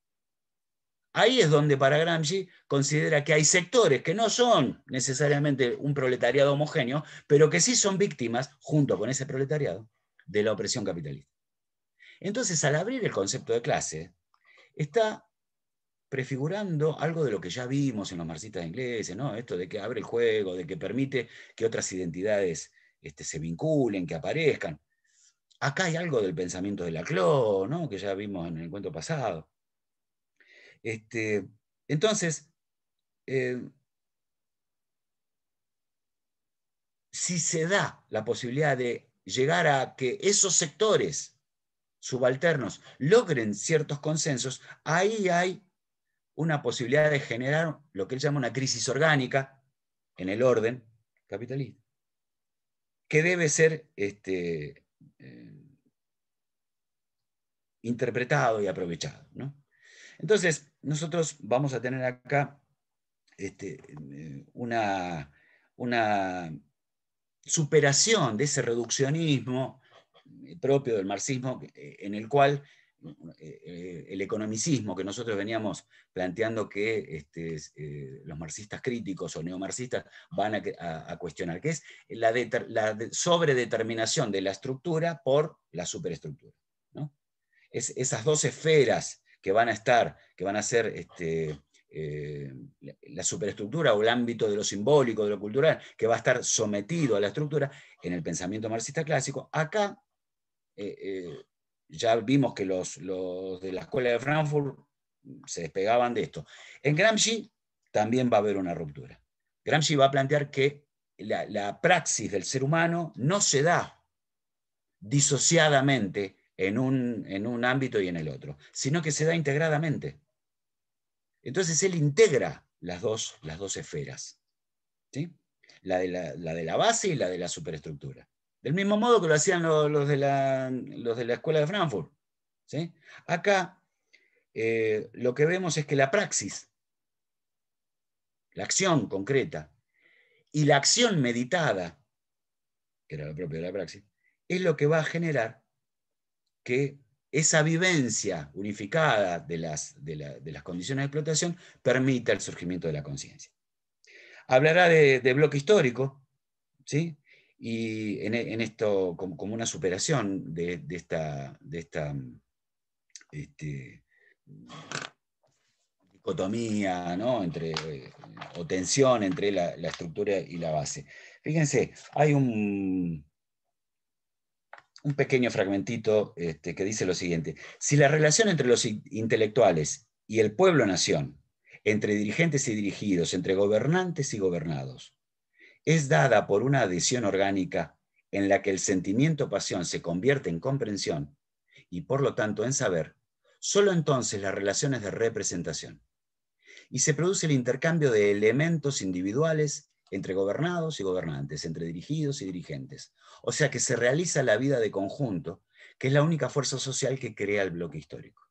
Ahí es donde para Gramsci considera que hay sectores que no son necesariamente un proletariado homogéneo, pero que sí son víctimas, junto con ese proletariado, de la opresión capitalista. Entonces, al abrir el concepto de clase, está prefigurando algo de lo que ya vimos en los marxistas ingleses, ¿no? Esto de que abre el juego, de que permite que otras identidades se vinculen, que aparezcan. Acá hay algo del pensamiento de Laclau, ¿no? Que ya vimos en el encuentro pasado. Entonces, si se da la posibilidad de llegar a que esos sectores subalternos logren ciertos consensos, ahí hay una posibilidad de generar lo que él llama una crisis orgánica en el orden capitalista, que debe ser interpretado y aprovechado, ¿no? Entonces, nosotros vamos a tener acá una superación de ese reduccionismo propio del marxismo, en el cual el economicismo que nosotros veníamos planteando que los marxistas críticos o neomarxistas van a cuestionar, que es la sobredeterminación de la estructura por la superestructura, ¿no? Esas dos esferas que van a estar, que van a ser la superestructura o el ámbito de lo simbólico, de lo cultural, que va a estar sometido a la estructura en el pensamiento marxista clásico. Acá ya vimos que los de la escuela de Frankfurt se despegaban de esto. En Gramsci también va a haber una ruptura. Gramsci va a plantear que la praxis del ser humano no se da disociadamente en un ámbito y en el otro, sino que se da integradamente. Entonces él integra las dos esferas, ¿sí? La de la base y la de la superestructura. Del mismo modo que lo hacían los de la escuela de Frankfurt, ¿sí? Acá lo que vemos es que la praxis, la acción concreta y la acción meditada que era lo propio de la praxis, es lo que va a generar que esa vivencia unificada de las condiciones de explotación permita el surgimiento de la conciencia. Hablará de bloque histórico, ¿sí? Y en esto como una superación de esta dicotomía, ¿no? O tensión entre la estructura y la base. Fíjense, hay un pequeño fragmentito que dice lo siguiente: si la relación entre los intelectuales y el pueblo-nación, entre dirigentes y dirigidos, entre gobernantes y gobernados, es dada por una adhesión orgánica en la que el sentimiento-pasión se convierte en comprensión y por lo tanto en saber, solo entonces las relaciones de representación. Y se produce el intercambio de elementos individuales entre gobernados y gobernantes, entre dirigidos y dirigentes. O sea que se realiza la vida de conjunto, que es la única fuerza social que crea el bloque histórico.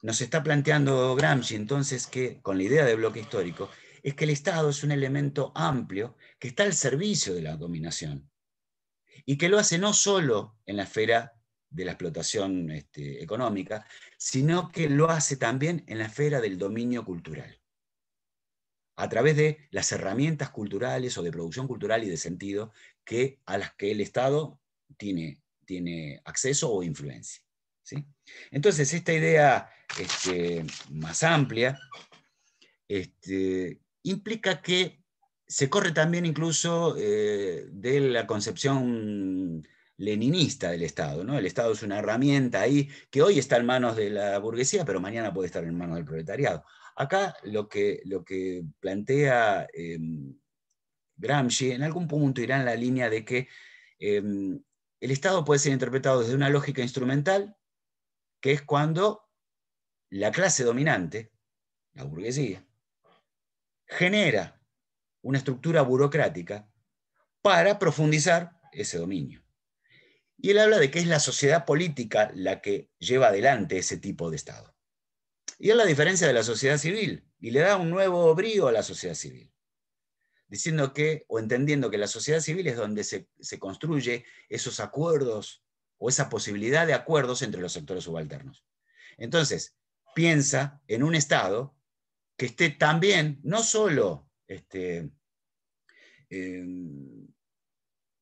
Nos está planteando Gramsci entonces que, con la idea de bloque histórico, es que el Estado es un elemento amplio que está al servicio de la dominación y que lo hace no solo en la esfera de la explotación económica, sino que lo hace también en la esfera del dominio cultural, a través de las herramientas culturales o de producción cultural y de sentido a las que el Estado tiene acceso o influencia, ¿sí? Entonces, esta idea más amplia implica que se corre también incluso de la concepción leninista del Estado, ¿no? El Estado es una herramienta ahí que hoy está en manos de la burguesía, pero mañana puede estar en manos del proletariado. Acá lo que plantea Gramsci en algún punto irá en la línea de que el Estado puede ser interpretado desde una lógica instrumental, que es cuando la clase dominante, la burguesía, genera una estructura burocrática para profundizar ese dominio. Y él habla de que es la sociedad política la que lleva adelante ese tipo de Estado. Y es la diferencia de la sociedad civil, y le da un nuevo brío a la sociedad civil, diciendo que, o entendiendo que la sociedad civil es donde se construye esos acuerdos, o esa posibilidad de acuerdos entre los sectores subalternos. Entonces, piensa en un Estado que esté también, no solo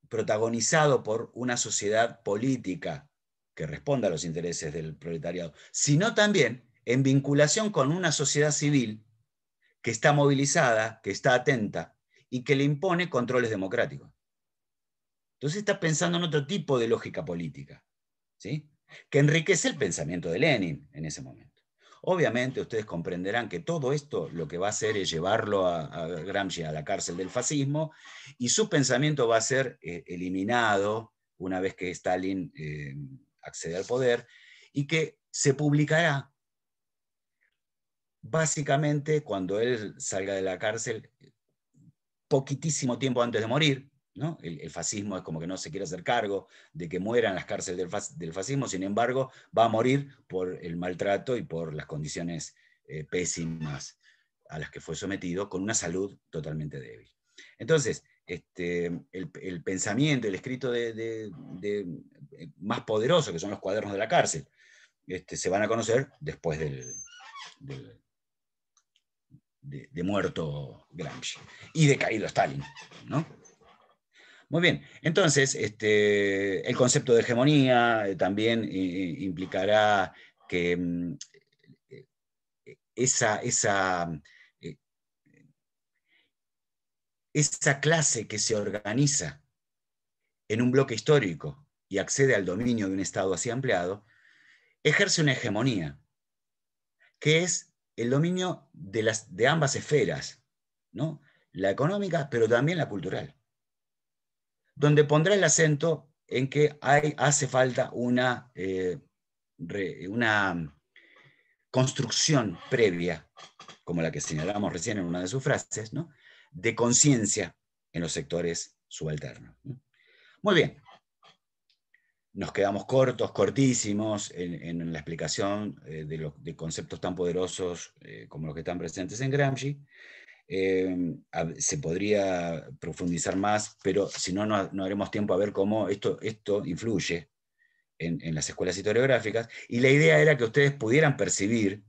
protagonizado por una sociedad política que responda a los intereses del proletariado, sino también en vinculación con una sociedad civil que está movilizada, que está atenta y que le impone controles democráticos. Entonces está pensando en otro tipo de lógica política, ¿sí? Que enriquece el pensamiento de Lenin en ese momento. Obviamente ustedes comprenderán que todo esto lo que va a hacer es llevarlo a Gramsci a la cárcel del fascismo, y su pensamiento va a ser eliminado una vez que Stalin accede al poder, y que se publicará básicamente cuando él salga de la cárcel, poquitísimo tiempo antes de morir, ¿no? El fascismo es como que no se quiere hacer cargo de que muera en las cárceles del fascismo, sin embargo, va a morir por el maltrato y por las condiciones pésimas a las que fue sometido, con una salud totalmente débil. Entonces, el pensamiento, el escrito más poderoso, que son los cuadernos de la cárcel, se van a conocer después de muerto Gramsci y de caído Stalin, ¿no? Muy bien, entonces el concepto de hegemonía también implicará que esa clase que se organiza en un bloque histórico y accede al dominio de un Estado así ampliado, ejerce una hegemonía, que es el dominio de ambas esferas, ¿no? La económica, pero también la cultural, donde pondrá el acento en que hace falta una construcción previa, como la que señalamos recién en una de sus frases, ¿no? De conciencia en los sectores subalternos. Muy bien. Nos quedamos cortísimos en la explicación de conceptos tan poderosos como los que están presentes en Gramsci. Se podría profundizar más, pero si no, no haremos tiempo a ver cómo esto influye en las escuelas historiográficas. Y la idea era que ustedes pudieran percibir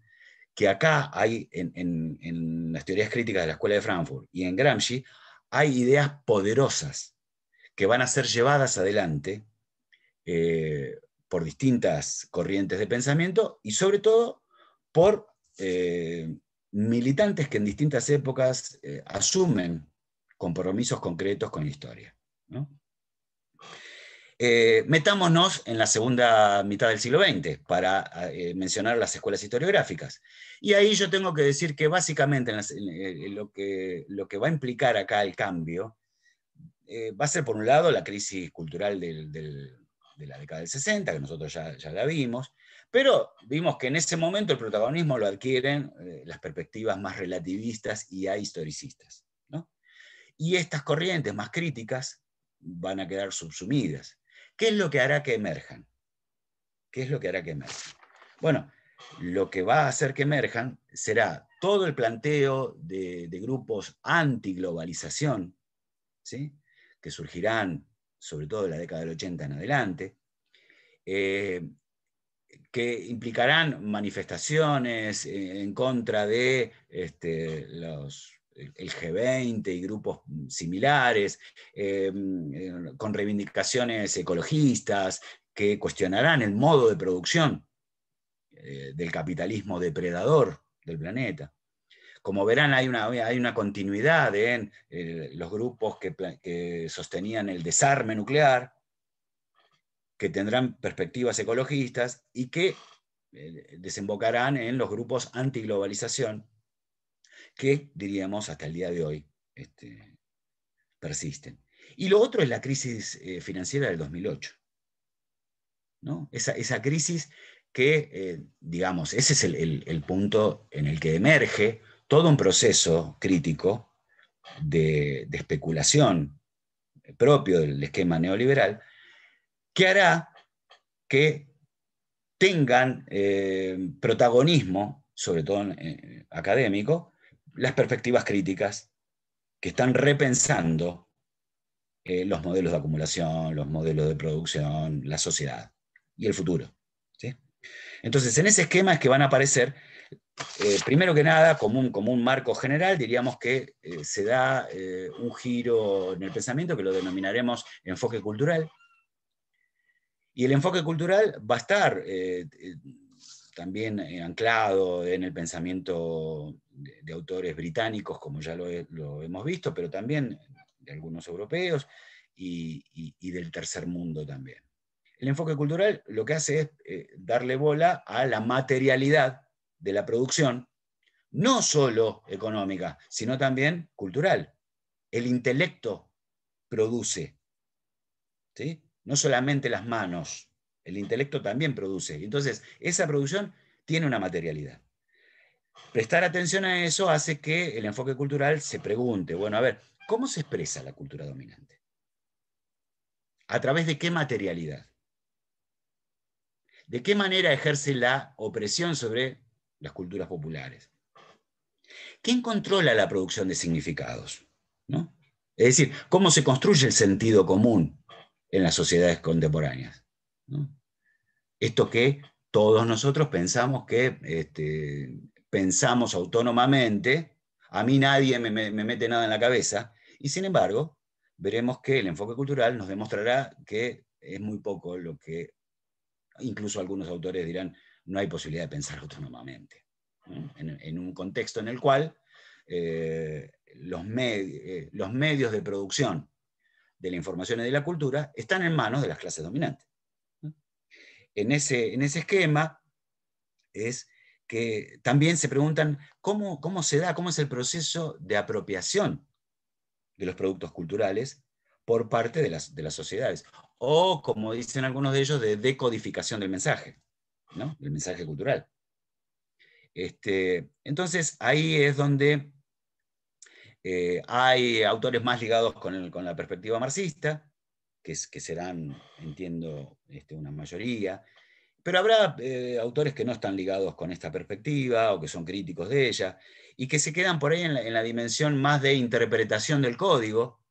que acá hay, en las teorías críticas de la Escuela de Frankfurt y en Gramsci, hay ideas poderosas que van a ser llevadas adelante por distintas corrientes de pensamiento y sobre todo por militantes que en distintas épocas asumen compromisos concretos con la historia, ¿no? Metámonos en la segunda mitad del siglo XX para mencionar las escuelas historiográficas. Y ahí yo tengo que decir que básicamente lo que va a implicar acá el cambio va a ser, por un lado, la crisis cultural de la década del 60, que nosotros ya la vimos, pero vimos que en ese momento el protagonismo lo adquieren las perspectivas más relativistas y ahistoricistas, ¿no? Y estas corrientes más críticas van a quedar subsumidas. ¿Qué es lo que hará que emerjan? ¿Qué es lo que hará que emerjan? Bueno, lo que va a hacer que emerjan será todo el planteo de grupos antiglobalización, ¿sí?, que surgirán sobre todo en la década del 80 en adelante, que implicarán manifestaciones en contra de el G20 y grupos similares, con reivindicaciones ecologistas, que cuestionarán el modo de producción del capitalismo depredador del planeta. Como verán, hay una continuidad en los grupos que sostenían el desarme nuclear, que tendrán perspectivas ecologistas y que desembocarán en los grupos antiglobalización, que, diríamos, hasta el día de hoy persisten. Y lo otro es la crisis financiera del 2008, ¿no? Esa crisis que, digamos, ese es el punto en el que emerge todo un proceso crítico de especulación propio del esquema neoliberal, que hará que tengan protagonismo, sobre todo académico, las perspectivas críticas que están repensando los modelos de acumulación, los modelos de producción, la sociedad y el futuro, ¿sí? Entonces, en ese esquema es que van a aparecer, primero que nada, como un marco general, diríamos que se da un giro en el pensamiento que lo denominaremos enfoque cultural. Y el enfoque cultural va a estar también anclado en el pensamiento de autores británicos, como ya lo hemos visto, pero también de algunos europeos y del tercer mundo también. El enfoque cultural lo que hace es darle bola a la materialidad de la producción, no solo económica, sino también cultural. El intelecto produce, ¿sí? No solamente las manos, el intelecto también produce. Entonces, esa producción tiene una materialidad. Prestar atención a eso hace que el enfoque cultural se pregunte, bueno, a ver, ¿cómo se expresa la cultura dominante? ¿A través de qué materialidad? ¿De qué manera ejerce la opresión sobre las culturas populares? ¿Quién controla la producción de significados? ¿No? Es decir, ¿cómo se construye el sentido común en las sociedades contemporáneas? ¿No? Esto que todos nosotros pensamos que pensamos autónomamente, a mí nadie me mete nada en la cabeza, y sin embargo, veremos que el enfoque cultural nos demostrará que es muy poco lo que, incluso algunos autores dirán, no hay posibilidad de pensar autónomamente, ¿no? En un contexto en el cual los medios de producción de la información y de la cultura están en manos de las clases dominantes. En ese esquema es que también se preguntan cómo se da, cómo es el proceso de apropiación de los productos culturales por parte de las sociedades, o como dicen algunos de ellos, de decodificación del mensaje, ¿no? Del mensaje cultural. Entonces ahí es donde hay autores más ligados con la perspectiva marxista, que serán, entiendo, una mayoría, pero habrá autores que no están ligados con esta perspectiva o que son críticos de ella. y que se quedan por ahí en la dimensión más de interpretación del código,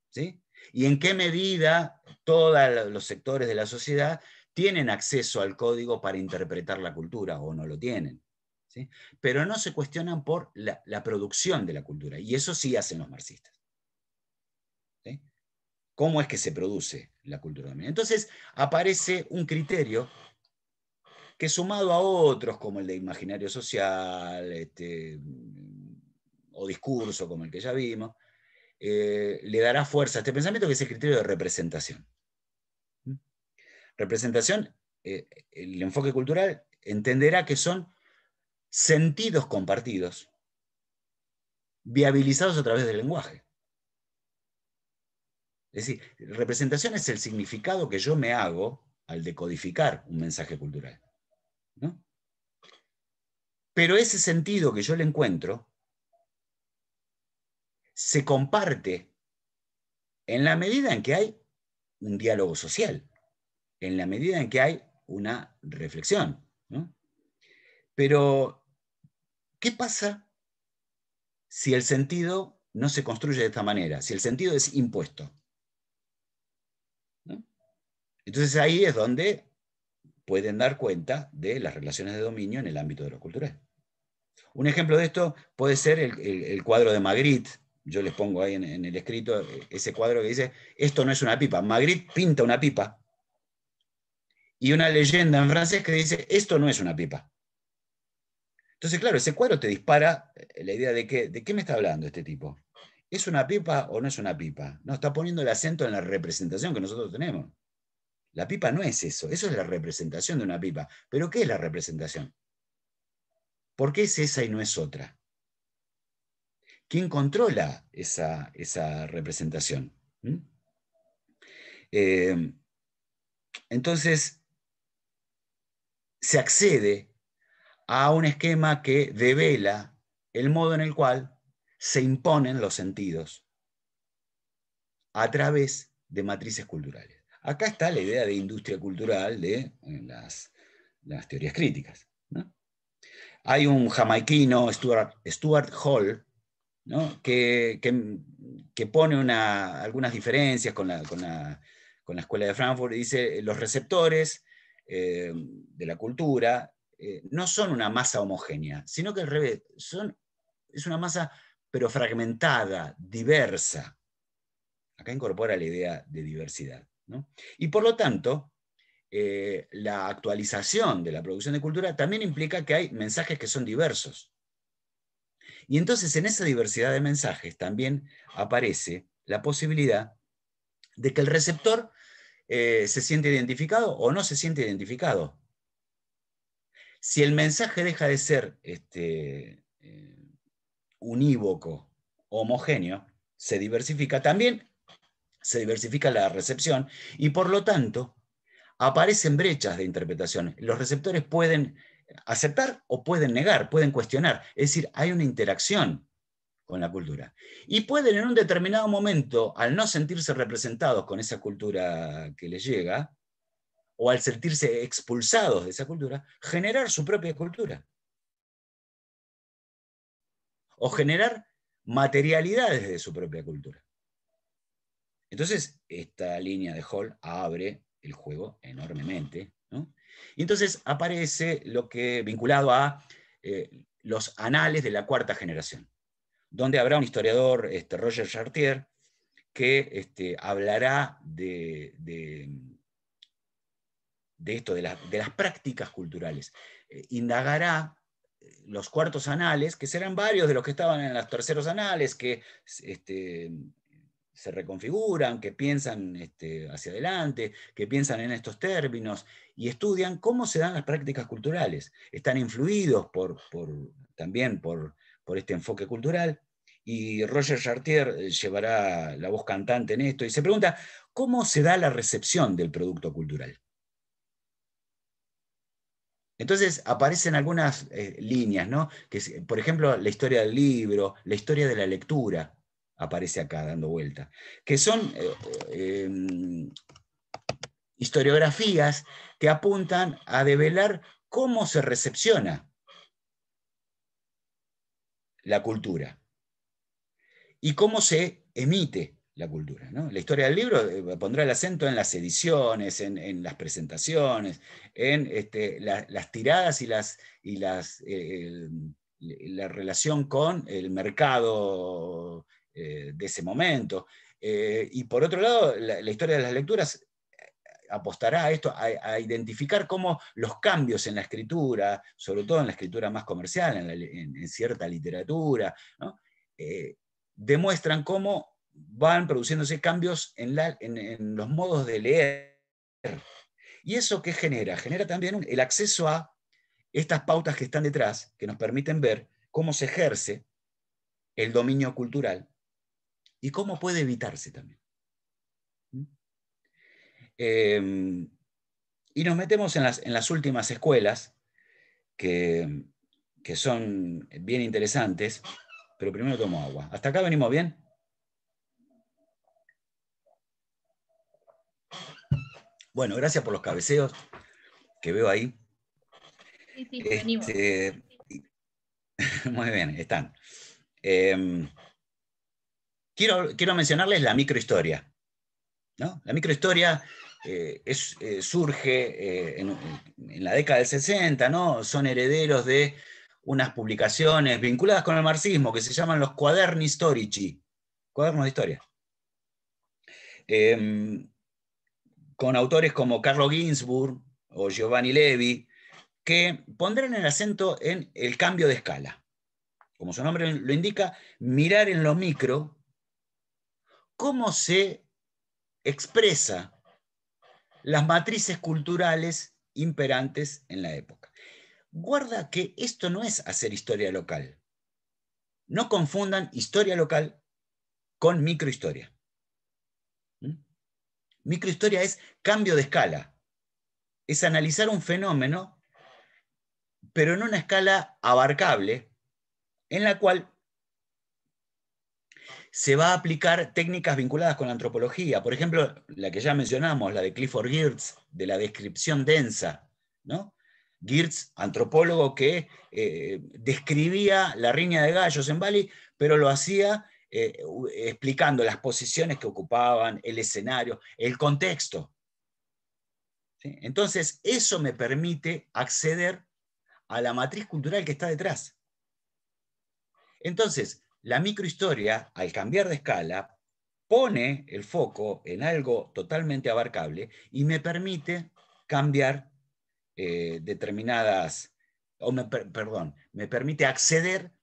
¿sí? Y en qué medida todos los sectores de la sociedad tienen acceso al código para interpretar la cultura o no lo tienen, ¿sí? Pero no se cuestionan por la producción de la cultura, y eso sí hacen los marxistas, ¿sí? ¿Cómo es que se produce la cultura dominante? Entonces aparece un criterio que, sumado a otros como el de imaginario social o discurso como el que ya vimos, le dará fuerza a este pensamiento, que es el criterio de representación. Representación, el enfoque cultural entenderá que son sentidos compartidos, viabilizados a través del lenguaje. Es decir, representación es el significado que yo me hago al decodificar un mensaje cultural, ¿no? Pero ese sentido que yo le encuentro se comparte en la medida en que hay un diálogo social, en la medida en que hay una reflexión, ¿no? Pero, ¿qué pasa si el sentido no se construye de esta manera? Si el sentido es impuesto, ¿no? Entonces ahí es donde pueden dar cuenta de las relaciones de dominio en el ámbito de lo cultural. Un ejemplo de esto puede ser el cuadro de Magritte. Yo les pongo ahí en el escrito ese cuadro que dice: esto no es una pipa. Magritte pinta una pipa y una leyenda en francés que dice: esto no es una pipa. Entonces, claro, ese cuadro te dispara la idea de qué me está hablando este tipo. ¿Es una pipa o no es una pipa? No, está poniendo el acento en la representación que nosotros tenemos. La pipa no es eso es la representación de una pipa. ¿Pero qué es la representación? ¿Por qué es esa y no es otra? ¿Quién controla esa representación? ¿Mm? Entonces, se accede a un esquema que devela el modo en el cual se imponen los sentidos a través de matrices culturales. Acá está la idea de industria cultural de las teorías críticas, ¿no? Hay un jamaiquino, Stuart Hall, ¿no? que pone algunas diferencias con la Escuela de Frankfurt, y dice: los receptores de la cultura no son una masa homogénea, sino que al revés, es una masa pero fragmentada, diversa. Acá incorpora la idea de diversidad, ¿no? Y por lo tanto, la actualización de la producción de cultura también implica que hay mensajes que son diversos. Y entonces, en esa diversidad de mensajes también aparece la posibilidad de que el receptor se siente identificado o no se siente identificado. Si el mensaje deja de ser unívoco, homogéneo, se diversifica, también se diversifica la recepción, y por lo tanto aparecen brechas de interpretación. Los receptores pueden aceptar o pueden negar, pueden cuestionar. Es decir, hay una interacción con la cultura. Y pueden, en un determinado momento, al no sentirse representados con esa cultura que les llega, o al sentirse expulsados de esa cultura, generar su propia cultura. O generar materialidades de su propia cultura. Entonces, esta línea de Hall abre el juego enormemente, ¿no? Y entonces aparece lo que, vinculado a los anales de la cuarta generación, donde habrá un historiador, Roger Chartier, que hablará de esto, de las prácticas culturales. Indagará los cuartos anales, que serán varios de los que estaban en los terceros anales, que se reconfiguran, que piensan hacia adelante, que piensan en estos términos, y estudian cómo se dan las prácticas culturales. Están influidos también por este enfoque cultural, y Roger Chartier llevará la voz cantante en esto, y se pregunta: ¿cómo se da la recepción del producto cultural? Entonces aparecen algunas líneas, ¿no? Por ejemplo, la historia del libro, la historia de la lectura, aparece acá dando vuelta, que son historiografías que apuntan a develar cómo se recepciona la cultura y cómo se emite la cultura, ¿no? La historia del libro pondrá el acento en las ediciones, en las presentaciones, en las tiradas y la relación con el mercado de ese momento. Y por otro lado, la historia de las lecturas apostará a esto, a identificar cómo los cambios en la escritura, sobre todo en la escritura más comercial, en cierta literatura, ¿no? Demuestran cómo van produciéndose cambios en los modos de leer. ¿Y eso qué genera? Genera también el acceso a estas pautas que están detrás, que nos permiten ver cómo se ejerce el dominio cultural y cómo puede evitarse también. Y nos metemos en las últimas escuelas, que son bien interesantes, pero primero tomo agua. ¿Hasta acá venimos bien? Bueno, gracias por los cabeceos que veo ahí. Sí, venimos. Muy bien, están. Quiero mencionarles la microhistoria, ¿no? La microhistoria surge en la década del 60, ¿no? Son herederos de unas publicaciones vinculadas con el marxismo que se llaman los Quaderni Storici, cuadernos de historia. Con autores como Carlo Ginzburg o Giovanni Levi, que pondrán el acento en el cambio de escala. Como su nombre lo indica, mirar en lo micro cómo se expresa las matrices culturales imperantes en la época. Guarda que esto no es hacer historia local. No confundan historia local con microhistoria. Microhistoria es cambio de escala. Es analizar un fenómeno, pero en una escala abarcable, en la cual se va a aplicar técnicas vinculadas con la antropología. Por ejemplo, la que ya mencionamos, la de Clifford Geertz, de la descripción densa, ¿no? Geertz, antropólogo que describía la riña de gallos en Bali, pero lo hacía explicando las posiciones que ocupaban, el escenario, el contexto. ¿Sí? Entonces, eso me permite acceder a la matriz cultural que está detrás. Entonces, la microhistoria, al cambiar de escala, pone el foco en algo totalmente abarcable y me permite cambiar me permite acceder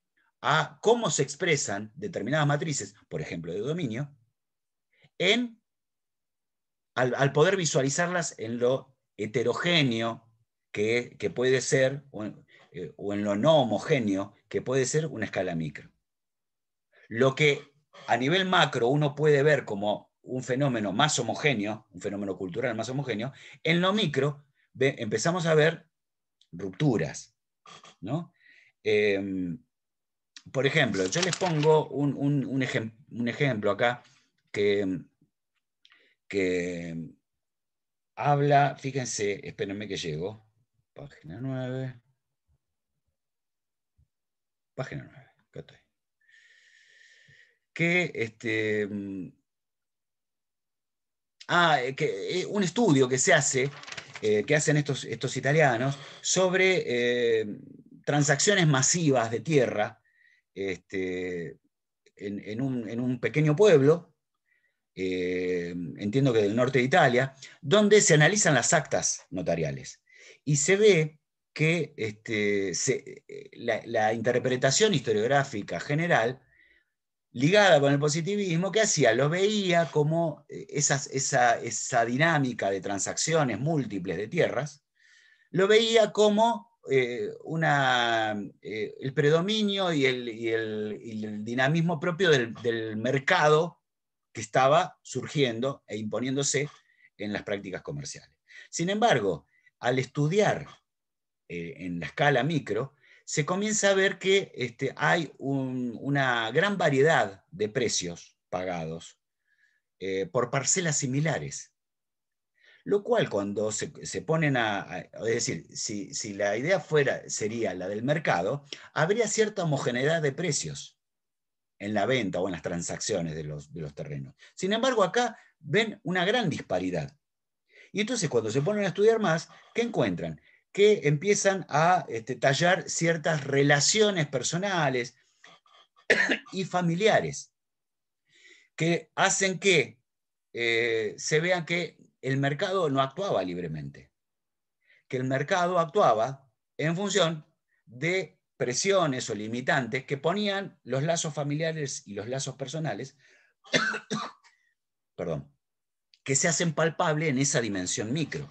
a cómo se expresan determinadas matrices, por ejemplo, de dominio, al poder visualizarlas en lo heterogéneo que puede ser, o en lo no homogéneo que puede ser una escala micro. Lo que a nivel macro uno puede ver como un fenómeno más homogéneo, un fenómeno cultural más homogéneo, en lo micro empezamos a ver rupturas, ¿no? Por ejemplo, yo les pongo un ejemplo acá que habla, fíjense, espérenme que llego, página 9, página 9, acá estoy. Un estudio que se hace, que hacen estos italianos, sobre transacciones masivas de tierra en un pequeño pueblo, entiendo que del norte de Italia, donde se analizan las actas notariales. Y se ve que la interpretación historiográfica general, ligada con el positivismo, ¿qué hacía? Lo veía como esa dinámica de transacciones múltiples de tierras, lo veía como el predominio y el dinamismo propio del mercado que estaba surgiendo e imponiéndose en las prácticas comerciales. Sin embargo, al estudiar en la escala micro, se comienza a ver que hay una gran variedad de precios pagados por parcelas similares. Lo cual cuando se ponen es decir, si la idea sería la del mercado, habría cierta homogeneidad de precios en la venta o en las transacciones de los terrenos. Sin embargo, acá ven una gran disparidad. Y entonces cuando se ponen a estudiar más, ¿qué encuentran? Que empiezan a tallar ciertas relaciones personales y familiares que hacen que se vean que el mercado no actuaba libremente, que el mercado actuaba en función de presiones o limitantes que ponían los lazos familiares y los lazos personales, perdón, que se hacen palpables en esa dimensión micro.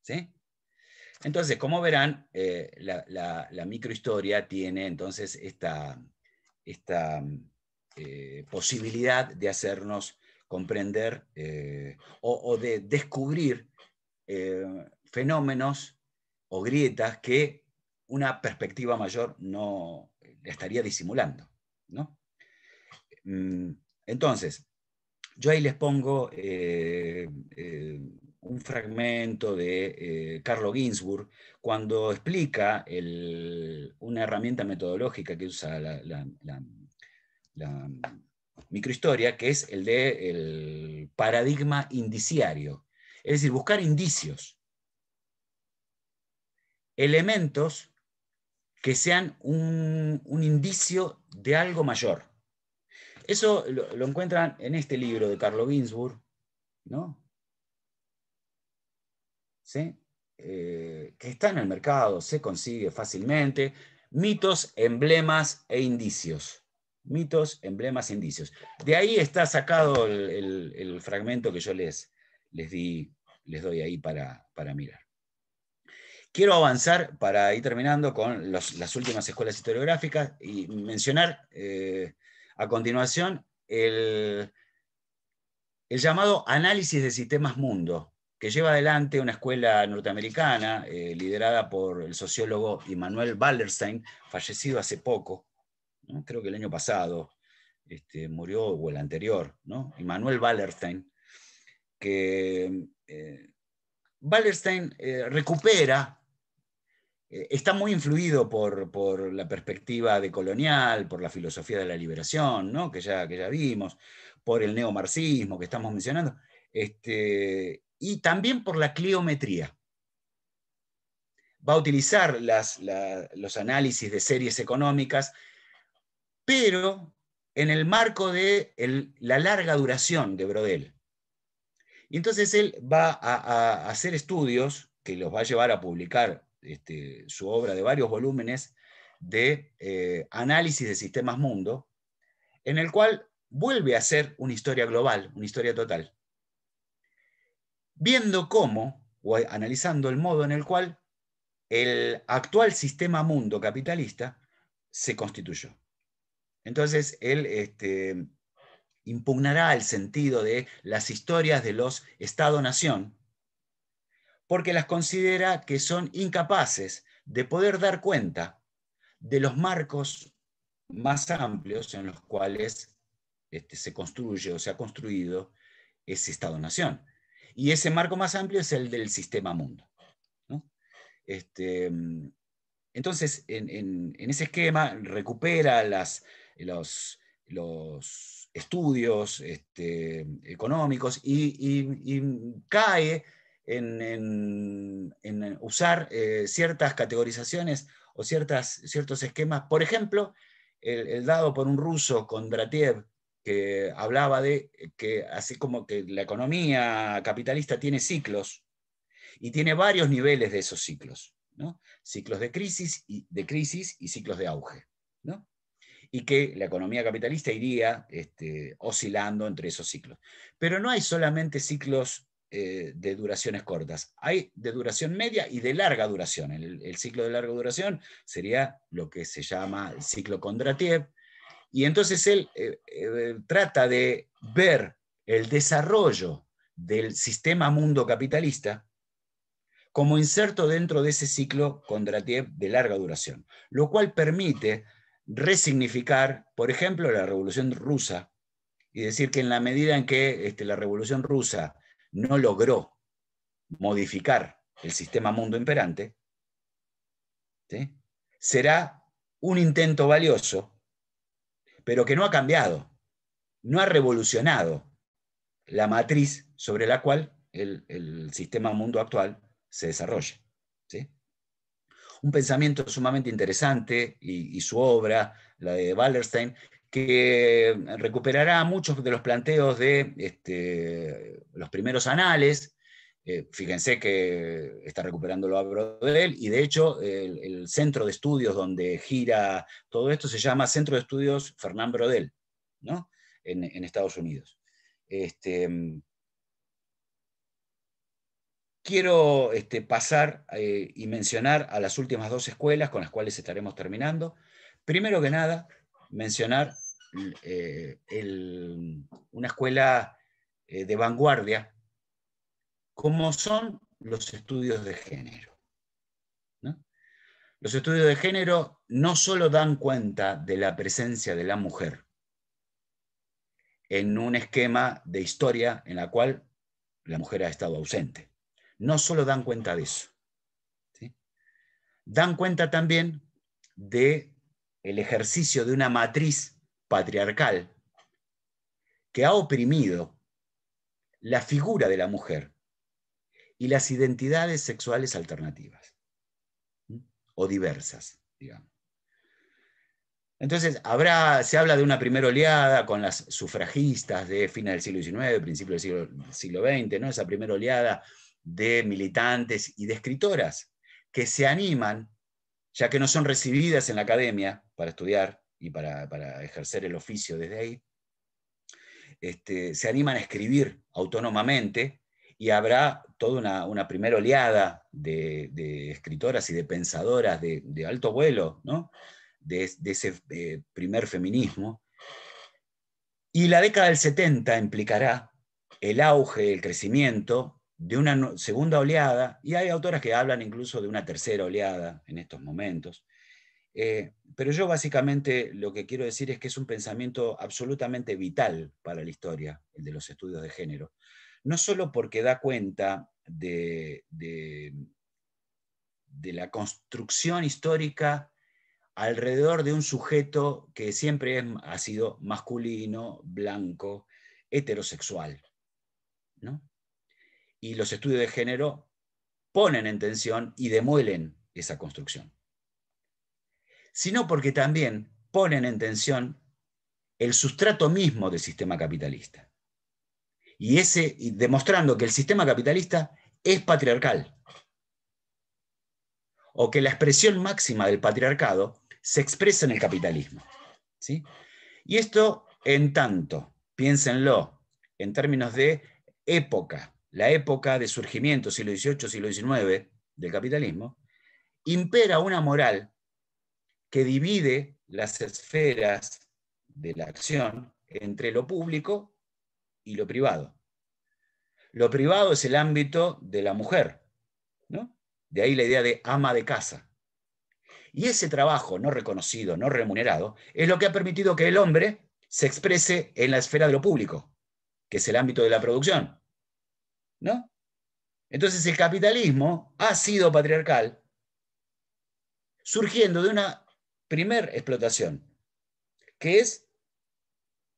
¿Sí? Entonces, como verán, la microhistoria tiene entonces esta posibilidad de hacernos comprender o de descubrir fenómenos o grietas que una perspectiva mayor no estaría disimulando, ¿no? Entonces, yo ahí les pongo un fragmento de Carlo Ginzburg cuando explica una herramienta metodológica que usa la microhistoria, que es el del paradigma indiciario. Es decir, buscar indicios, elementos que sean un indicio de algo mayor. Eso lo encuentran en este libro de Carlo Ginzburg, ¿no? ¿Sí? Que está en el mercado, se consigue fácilmente. Mitos, emblemas e indicios. Mitos, emblemas e indicios. De ahí está sacado el fragmento que yo les doy ahí para mirar. Quiero avanzar para ir terminando con las últimas escuelas historiográficas y mencionar a continuación el llamado análisis de sistemas mundo, que lleva adelante una escuela norteamericana liderada por el sociólogo Immanuel Wallerstein, fallecido hace poco, ¿no? Creo que el año pasado murió, o el anterior, ¿no? Immanuel Wallerstein, que Wallerstein recupera, está muy influido por la perspectiva decolonial, por la filosofía de la liberación, ¿no? que ya vimos, por el neomarxismo que estamos mencionando, y también por la cliometría. Va a utilizar los análisis de series económicas, pero en el marco de la larga duración de Brodel. Y entonces él va a hacer estudios que los va a llevar a publicar su obra de varios volúmenes de análisis de sistemas mundo, en el cual vuelve a hacer una historia global, una historia total, viendo cómo, o analizando el modo en el cual el actual sistema mundo capitalista se constituyó. Entonces, él impugnará el sentido de las historias de los Estado-nación, porque las considera que son incapaces de poder dar cuenta de los marcos más amplios en los cuales se construye o se ha construido ese Estado-nación. Y ese marco más amplio es el del sistema mundo, ¿no? Entonces, en ese esquema recupera los estudios económicos y cae en usar ciertas categorizaciones o ciertos esquemas. Por ejemplo, el dado por un ruso, Kondratiev, que hablaba de que así como que la economía capitalista tiene ciclos y tiene varios niveles de esos ciclos, ¿no? Ciclos de crisis y ciclos de auge, ¿no? Y que la economía capitalista iría oscilando entre esos ciclos. Pero no hay solamente ciclos de duraciones cortas, hay de duración media y de larga duración. El ciclo de larga duración sería lo que se llama el ciclo Kondratiev, y entonces él trata de ver el desarrollo del sistema mundo capitalista como inserto dentro de ese ciclo Kondratiev de larga duración, lo cual permite resignificar, por ejemplo, la Revolución Rusa, y decir que en la medida en que la Revolución Rusa no logró modificar el sistema mundo imperante, ¿sí?, será un intento valioso, pero que no ha cambiado, no ha revolucionado la matriz sobre la cual el sistema mundo actual se desarrolla, ¿sí? Un pensamiento sumamente interesante, y su obra, la de Wallerstein, que recuperará muchos de los planteos de los primeros anales. Fíjense que está recuperándolo a Brodel, y de hecho el centro de estudios donde gira todo esto se llama Centro de Estudios Fernand Brodel, ¿no?, en Estados Unidos. Quiero pasar y mencionar a las últimas dos escuelas con las cuales estaremos terminando. Primero que nada, mencionar una escuela de vanguardia, como son los estudios de género, ¿no? Los estudios de género no solo dan cuenta de la presencia de la mujer en un esquema de historia en la cual la mujer ha estado ausente. No solo dan cuenta de eso, ¿sí?, dan cuenta también del ejercicio de una matriz patriarcal que ha oprimido la figura de la mujer y las identidades sexuales alternativas, ¿sí?, o diversas, digamos. Entonces, se habla de una primera oleada con las sufragistas de fines del siglo XIX, principios del siglo XX, ¿no?, esa primera oleada de militantes y de escritoras que se animan, ya que no son recibidas en la academia para estudiar y para ejercer el oficio desde ahí, se animan a escribir autónomamente, y habrá toda una primera oleada de escritoras y de pensadoras de alto vuelo, ¿no?, de ese primer feminismo. Y la década del 70 implicará el auge, el crecimiento de una segunda oleada, y hay autoras que hablan incluso de una tercera oleada en estos momentos. Pero yo básicamente lo que quiero decir es que es un pensamiento absolutamente vital para la historia, el de los estudios de género. No solo porque da cuenta de la construcción histórica alrededor de un sujeto que siempre ha sido masculino, blanco, heterosexual, ¿no? Y los estudios de género ponen en tensión y demuelen esa construcción, sino porque también ponen en tensión el sustrato mismo del sistema capitalista. Y demostrando que el sistema capitalista es patriarcal, o que la expresión máxima del patriarcado se expresa en el capitalismo, ¿sí? Y esto, en tanto, piénsenlo, en términos de época, la época de surgimiento, siglo XVIII, siglo XIX, del capitalismo, impera una moral que divide las esferas de la acción entre lo público y lo privado. Lo privado es el ámbito de la mujer, ¿no? De ahí la idea de ama de casa. Y ese trabajo no reconocido, no remunerado, es lo que ha permitido que el hombre se exprese en la esfera de lo público, que es el ámbito de la producción, ¿no? Entonces el capitalismo ha sido patriarcal, surgiendo de una primer explotación, que es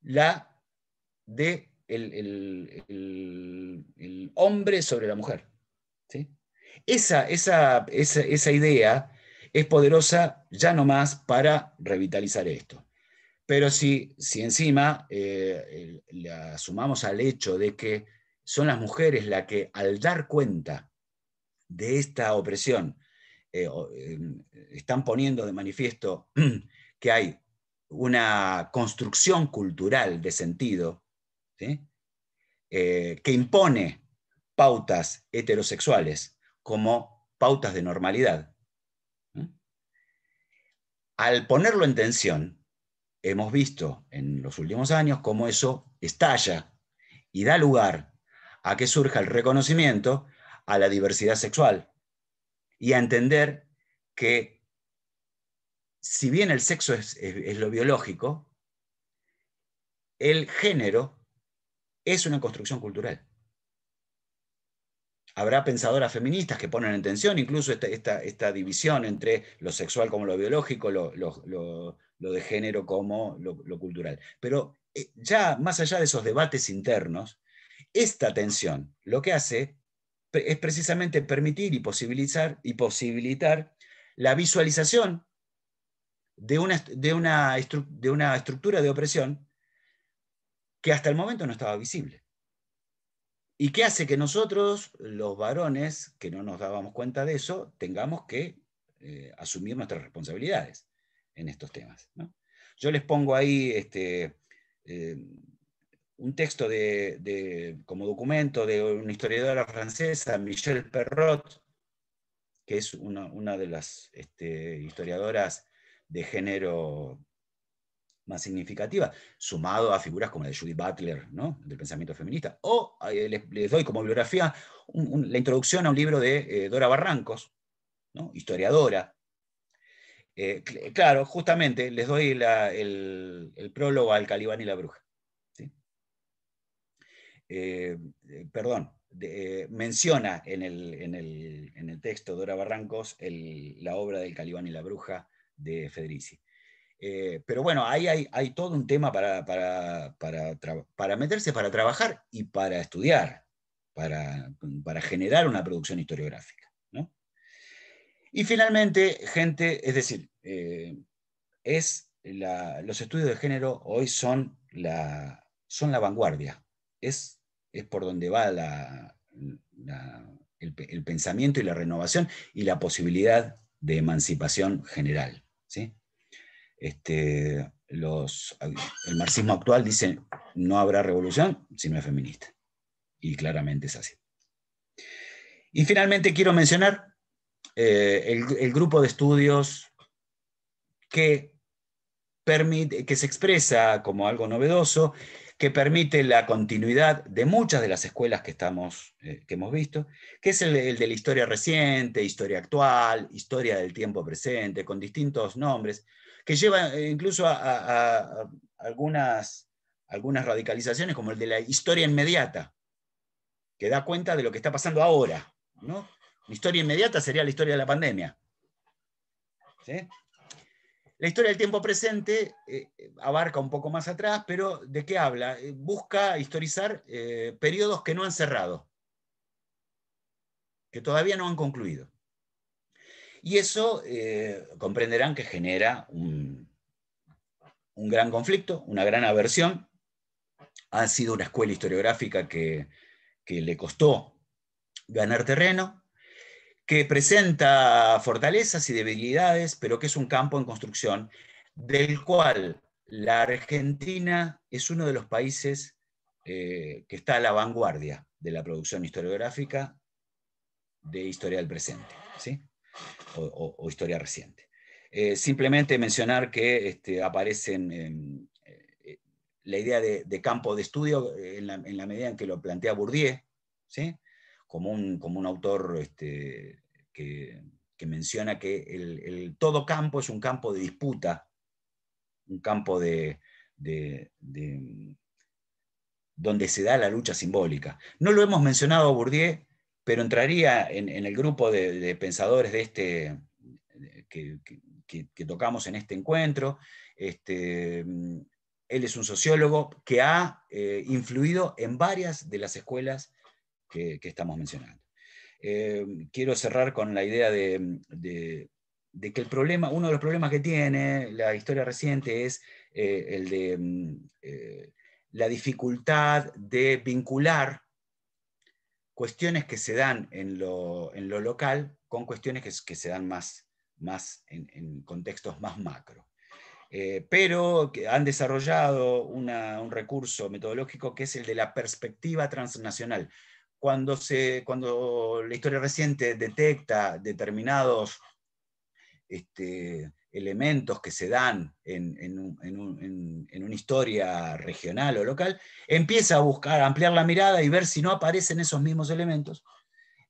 la de el hombre sobre la mujer, ¿sí? Esa idea es poderosa ya no más para revitalizar esto. Pero si encima la sumamos al hecho de que son las mujeres las que, al dar cuenta de esta opresión, están poniendo de manifiesto que hay una construcción cultural de sentido, ¿sí?, que impone pautas heterosexuales como pautas de normalidad. Al ponerlo en tensión, hemos visto en los últimos años cómo eso estalla y da lugar a que surja el reconocimiento a la diversidad sexual y a entender que, si bien el sexo es lo biológico, el género es una construcción cultural. Habrá pensadoras feministas que ponen en tensión incluso esta división entre lo sexual como lo biológico, lo de género como lo cultural. Pero ya más allá de esos debates internos, esta tensión lo que hace es precisamente permitir y posibilitar la visualización de una estructura de opresión que hasta el momento no estaba visible. Y que hace que nosotros, los varones, que no nos dábamos cuenta de eso, tengamos que asumir nuestras responsabilidades en estos temas, ¿no? Yo les pongo ahí un texto como documento de una historiadora francesa, Michelle Perrot, que es una de las historiadoras de género más significativa, sumado a figuras como la de Judith Butler, ¿no?, del pensamiento feminista. O les doy como bibliografía la introducción a un libro de Dora Barrancos, ¿no?, historiadora. Claro, justamente les doy el prólogo al Calibán y la bruja. ¿Sí? Perdón, menciona en el texto Dora Barrancos la obra del Calibán y la bruja de Federici. Pero bueno, ahí hay todo un tema para meterse, para trabajar y para estudiar, para generar una producción historiográfica, ¿no? Y finalmente, gente, es decir, los estudios de género hoy son la vanguardia, es por donde va el pensamiento y la renovación y la posibilidad de emancipación general, ¿sí? El marxismo actual dice no habrá revolución si no es feminista. Y claramente es así. Y finalmente quiero mencionar el grupo de estudios que se expresa como algo novedoso, que permite la continuidad de muchas de las escuelas que hemos visto, que es el de la historia reciente, historia actual, historia del tiempo presente, con distintos nombres, que lleva incluso a algunas radicalizaciones, como el de la historia inmediata, que da cuenta de lo que está pasando ahora, ¿no? La historia inmediata sería la historia de la pandemia. ¿Sí? La historia del tiempo presente abarca un poco más atrás, pero ¿de qué habla? Busca historizar periodos que no han cerrado, que todavía no han concluido. Y eso comprenderán que genera un gran conflicto, una gran aversión. Ha sido una escuela historiográfica que le costó ganar terreno, que presenta fortalezas y debilidades, pero que es un campo en construcción, del cual la Argentina es uno de los países que está a la vanguardia de la producción historiográfica de historia del presente, ¿sí? o historia reciente. Simplemente mencionar que aparecen la idea de campo de estudio en la medida en que lo plantea Bourdieu, ¿sí? como un autor que menciona que todo campo es un campo de disputa, un campo donde se da la lucha simbólica. No lo hemos mencionado a Bourdieu, pero entraría en el grupo de pensadores que tocamos en este encuentro. Él es un sociólogo que ha influido en varias de las escuelas que estamos mencionando. Quiero cerrar con la idea de que uno de los problemas que tiene la historia reciente es el de la dificultad de vincular cuestiones que se dan en lo local con cuestiones que se dan más en contextos más macro. Pero que han desarrollado un recurso metodológico que es el de la perspectiva transnacional. Cuando la historia reciente detecta determinados elementos que se dan en una historia regional o local, empieza a buscar, a ampliar la mirada y ver si no aparecen esos mismos elementos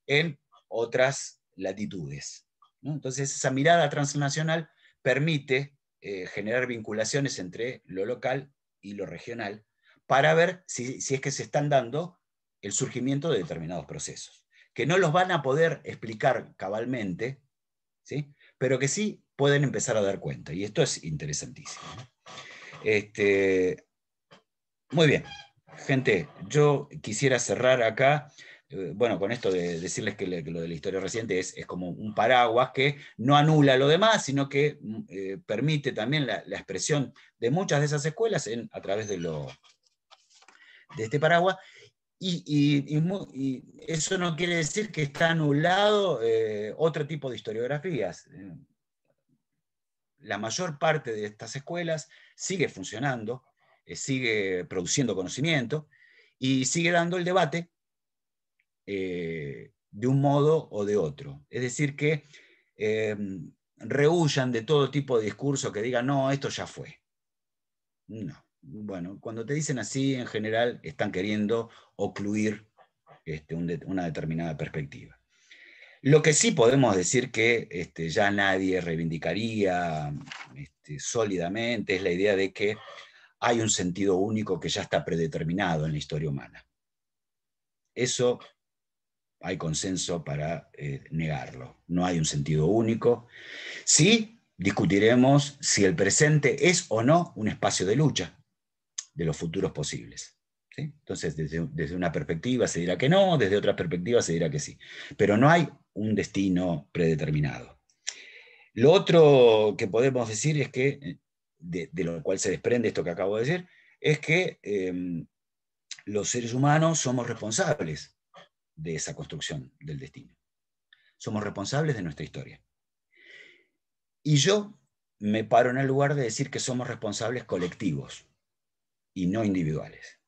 en otras latitudes, ¿no? Entonces esa mirada transnacional permite generar vinculaciones entre lo local y lo regional para ver si es que se están dando el surgimiento de determinados procesos, que no los van a poder explicar cabalmente, ¿sí? Pero que sí pueden empezar a dar cuenta. Y esto es interesantísimo. Muy bien, gente, yo quisiera cerrar acá, bueno, con esto de decirles que lo de la historia reciente es como un paraguas que no anula lo demás, sino que permite también la expresión de muchas de esas escuelas a través de este paraguas. Y eso no quiere decir que está anulado otro tipo de historiografías. La mayor parte de estas escuelas sigue funcionando, sigue produciendo conocimiento y sigue dando el debate de un modo o de otro. Es decir, que rehuyan de todo tipo de discurso que digan, no, esto ya fue. No. Bueno, cuando te dicen así, en general están queriendo ocluir una determinada perspectiva. Lo que sí podemos decir que ya nadie reivindicaría sólidamente es la idea de que hay un sentido único que ya está predeterminado en la historia humana. Eso hay consenso para negarlo. No hay un sentido único. Sí discutiremos si el presente es o no un espacio de lucha de los futuros posibles. ¿Sí? Entonces, desde una perspectiva se dirá que no, desde otra perspectiva se dirá que sí. Pero no hay un destino predeterminado. Lo otro que podemos decir es que, de lo cual se desprende esto que acabo de decir, es que los seres humanos somos responsables de esa construcción del destino. Somos responsables de nuestra historia. Y yo me paro en el lugar de decir que somos responsables colectivos y no individuales.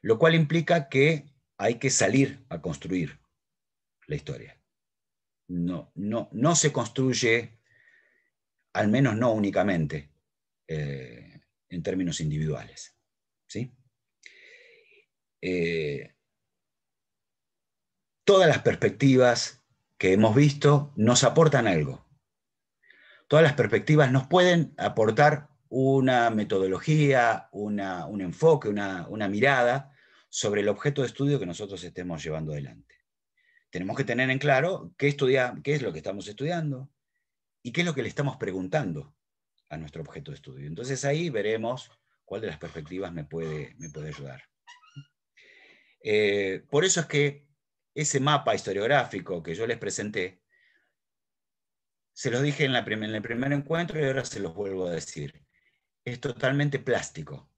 Lo cual implica que hay que salir a construir la historia. No se construye, al menos no únicamente, en términos individuales. ¿Sí? Todas las perspectivas que hemos visto nos aportan algo. Todas las perspectivas nos pueden aportar una metodología, un enfoque, una mirada sobre el objeto de estudio que nosotros estemos llevando adelante. Tenemos que tener en claro qué es lo que estamos estudiando y qué es lo que le estamos preguntando a nuestro objeto de estudio. Entonces ahí veremos cuál de las perspectivas me puede ayudar. Por eso es que ese mapa historiográfico que yo les presenté, se los dije en el primer encuentro y ahora se los vuelvo a decir. Es totalmente plástico.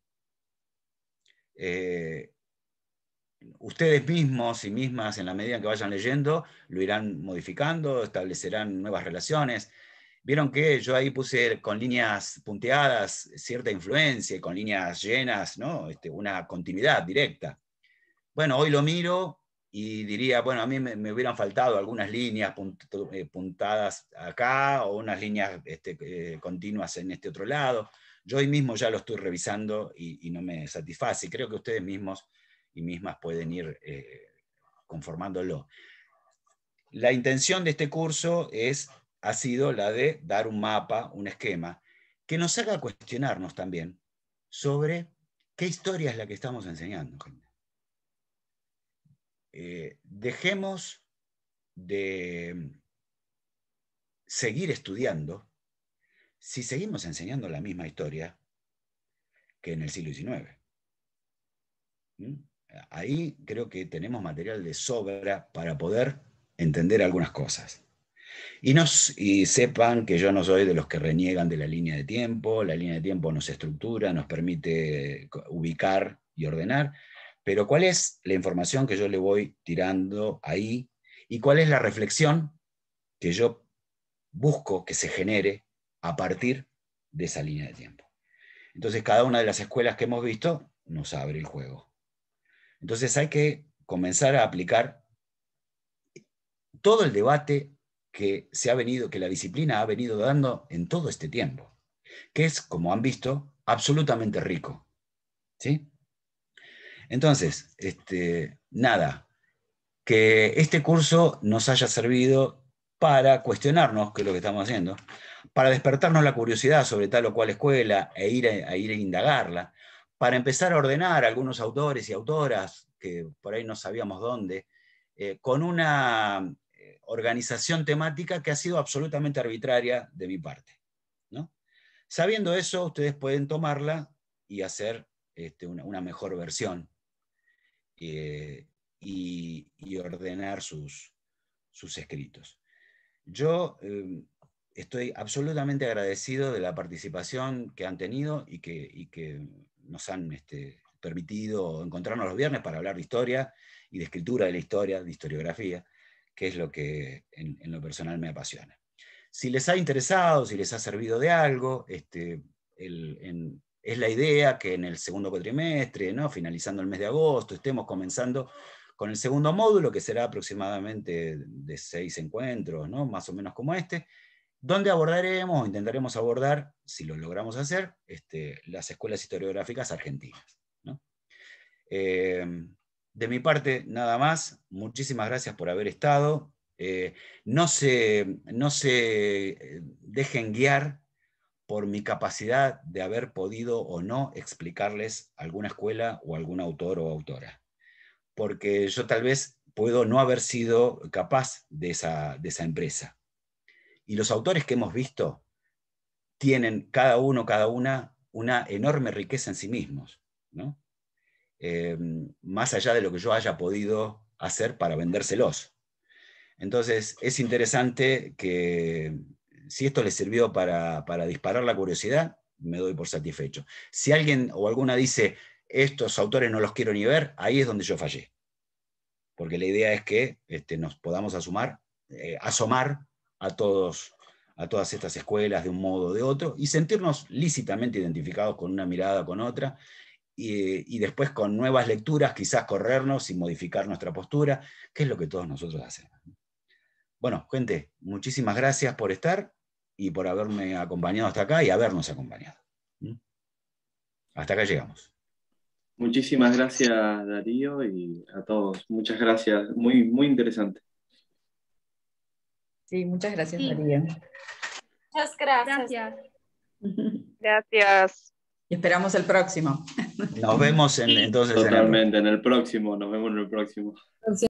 Ustedes mismos y mismas, en la medida en que vayan leyendo, lo irán modificando, establecerán nuevas relaciones. Vieron que yo ahí puse con líneas punteadas cierta influencia y con líneas llenas, ¿no? Una continuidad directa. Bueno, hoy lo miro y diría, bueno, a mí me hubieran faltado algunas líneas puntadas acá o unas líneas continuas en este otro lado. Yo hoy mismo ya lo estoy revisando y no me satisface. Creo que ustedes mismos y mismas pueden ir conformándolo. La intención de este curso ha sido la de dar un mapa, un esquema, que nos haga cuestionarnos también sobre qué historia es la que estamos enseñando. Dejemos de seguir estudiando si seguimos enseñando la misma historia que en el siglo XIX. Ahí creo que tenemos material de sobra para poder entender algunas cosas. Y sepan que yo no soy de los que reniegan de la línea de tiempo. La línea de tiempo nos estructura, nos permite ubicar y ordenar, pero ¿cuál es la información que yo le voy tirando ahí? ¿Y cuál es la reflexión que yo busco que se genere a partir de esa línea de tiempo? Entonces, cada una de las escuelas que hemos visto nos abre el juego. Entonces hay que comenzar a aplicar todo el debate que la disciplina ha venido dando en todo este tiempo, que es, como han visto, absolutamente rico. ¿Sí? Entonces, nada, que este curso nos haya servido para cuestionarnos qué es lo que estamos haciendo, para despertarnos la curiosidad sobre tal o cual escuela e ir a indagarla, para empezar a ordenar algunos autores y autoras que por ahí no sabíamos dónde, con una organización temática que ha sido absolutamente arbitraria de mi parte, ¿no? Sabiendo eso, ustedes pueden tomarla y hacer una mejor versión y ordenar sus escritos. Yo estoy absolutamente agradecido de la participación que han tenido y que nos han permitido encontrarnos los viernes para hablar de historia y de escritura de la historia, de historiografía, que es lo que en lo personal me apasiona. Si les ha interesado, si les ha servido de algo, es la idea que en el segundo cuatrimestre, ¿no? Finalizando el mes de agosto, estemos comenzando con el segundo módulo, que será aproximadamente de 6 encuentros, ¿no? Más o menos como este, donde abordaremos o intentaremos abordar, si lo logramos hacer, las escuelas historiográficas argentinas, ¿no? De mi parte, nada más. Muchísimas gracias por haber estado. No se dejen guiar por mi capacidad de haber podido o no explicarles alguna escuela o algún autor o autora. Porque yo tal vez puedo no haber sido capaz de esa empresa. Y los autores que hemos visto tienen cada una una enorme riqueza en sí mismos, ¿no? Más allá de lo que yo haya podido hacer para vendérselos. Entonces, es interesante que si esto les sirvió para disparar la curiosidad, me doy por satisfecho. Si alguien o alguna dice, estos autores no los quiero ni ver, ahí es donde yo fallé. Porque la idea es que nos podamos asomar a todas estas escuelas de un modo o de otro y sentirnos lícitamente identificados con una mirada, con otra, y después con nuevas lecturas quizás corrernos y modificar nuestra postura, que es lo que todos nosotros hacemos. Bueno, gente, muchísimas gracias por estar y por haberme acompañado hasta acá y habernos acompañado. Hasta acá llegamos. Muchísimas gracias, Darío, y a todos. Muchas gracias. Muy, muy interesante. Sí, muchas gracias, Sí. Darío. Muchas gracias. Gracias. Gracias. Y esperamos el próximo. Nos vemos entonces Totalmente, en el próximo. Nos vemos en el próximo.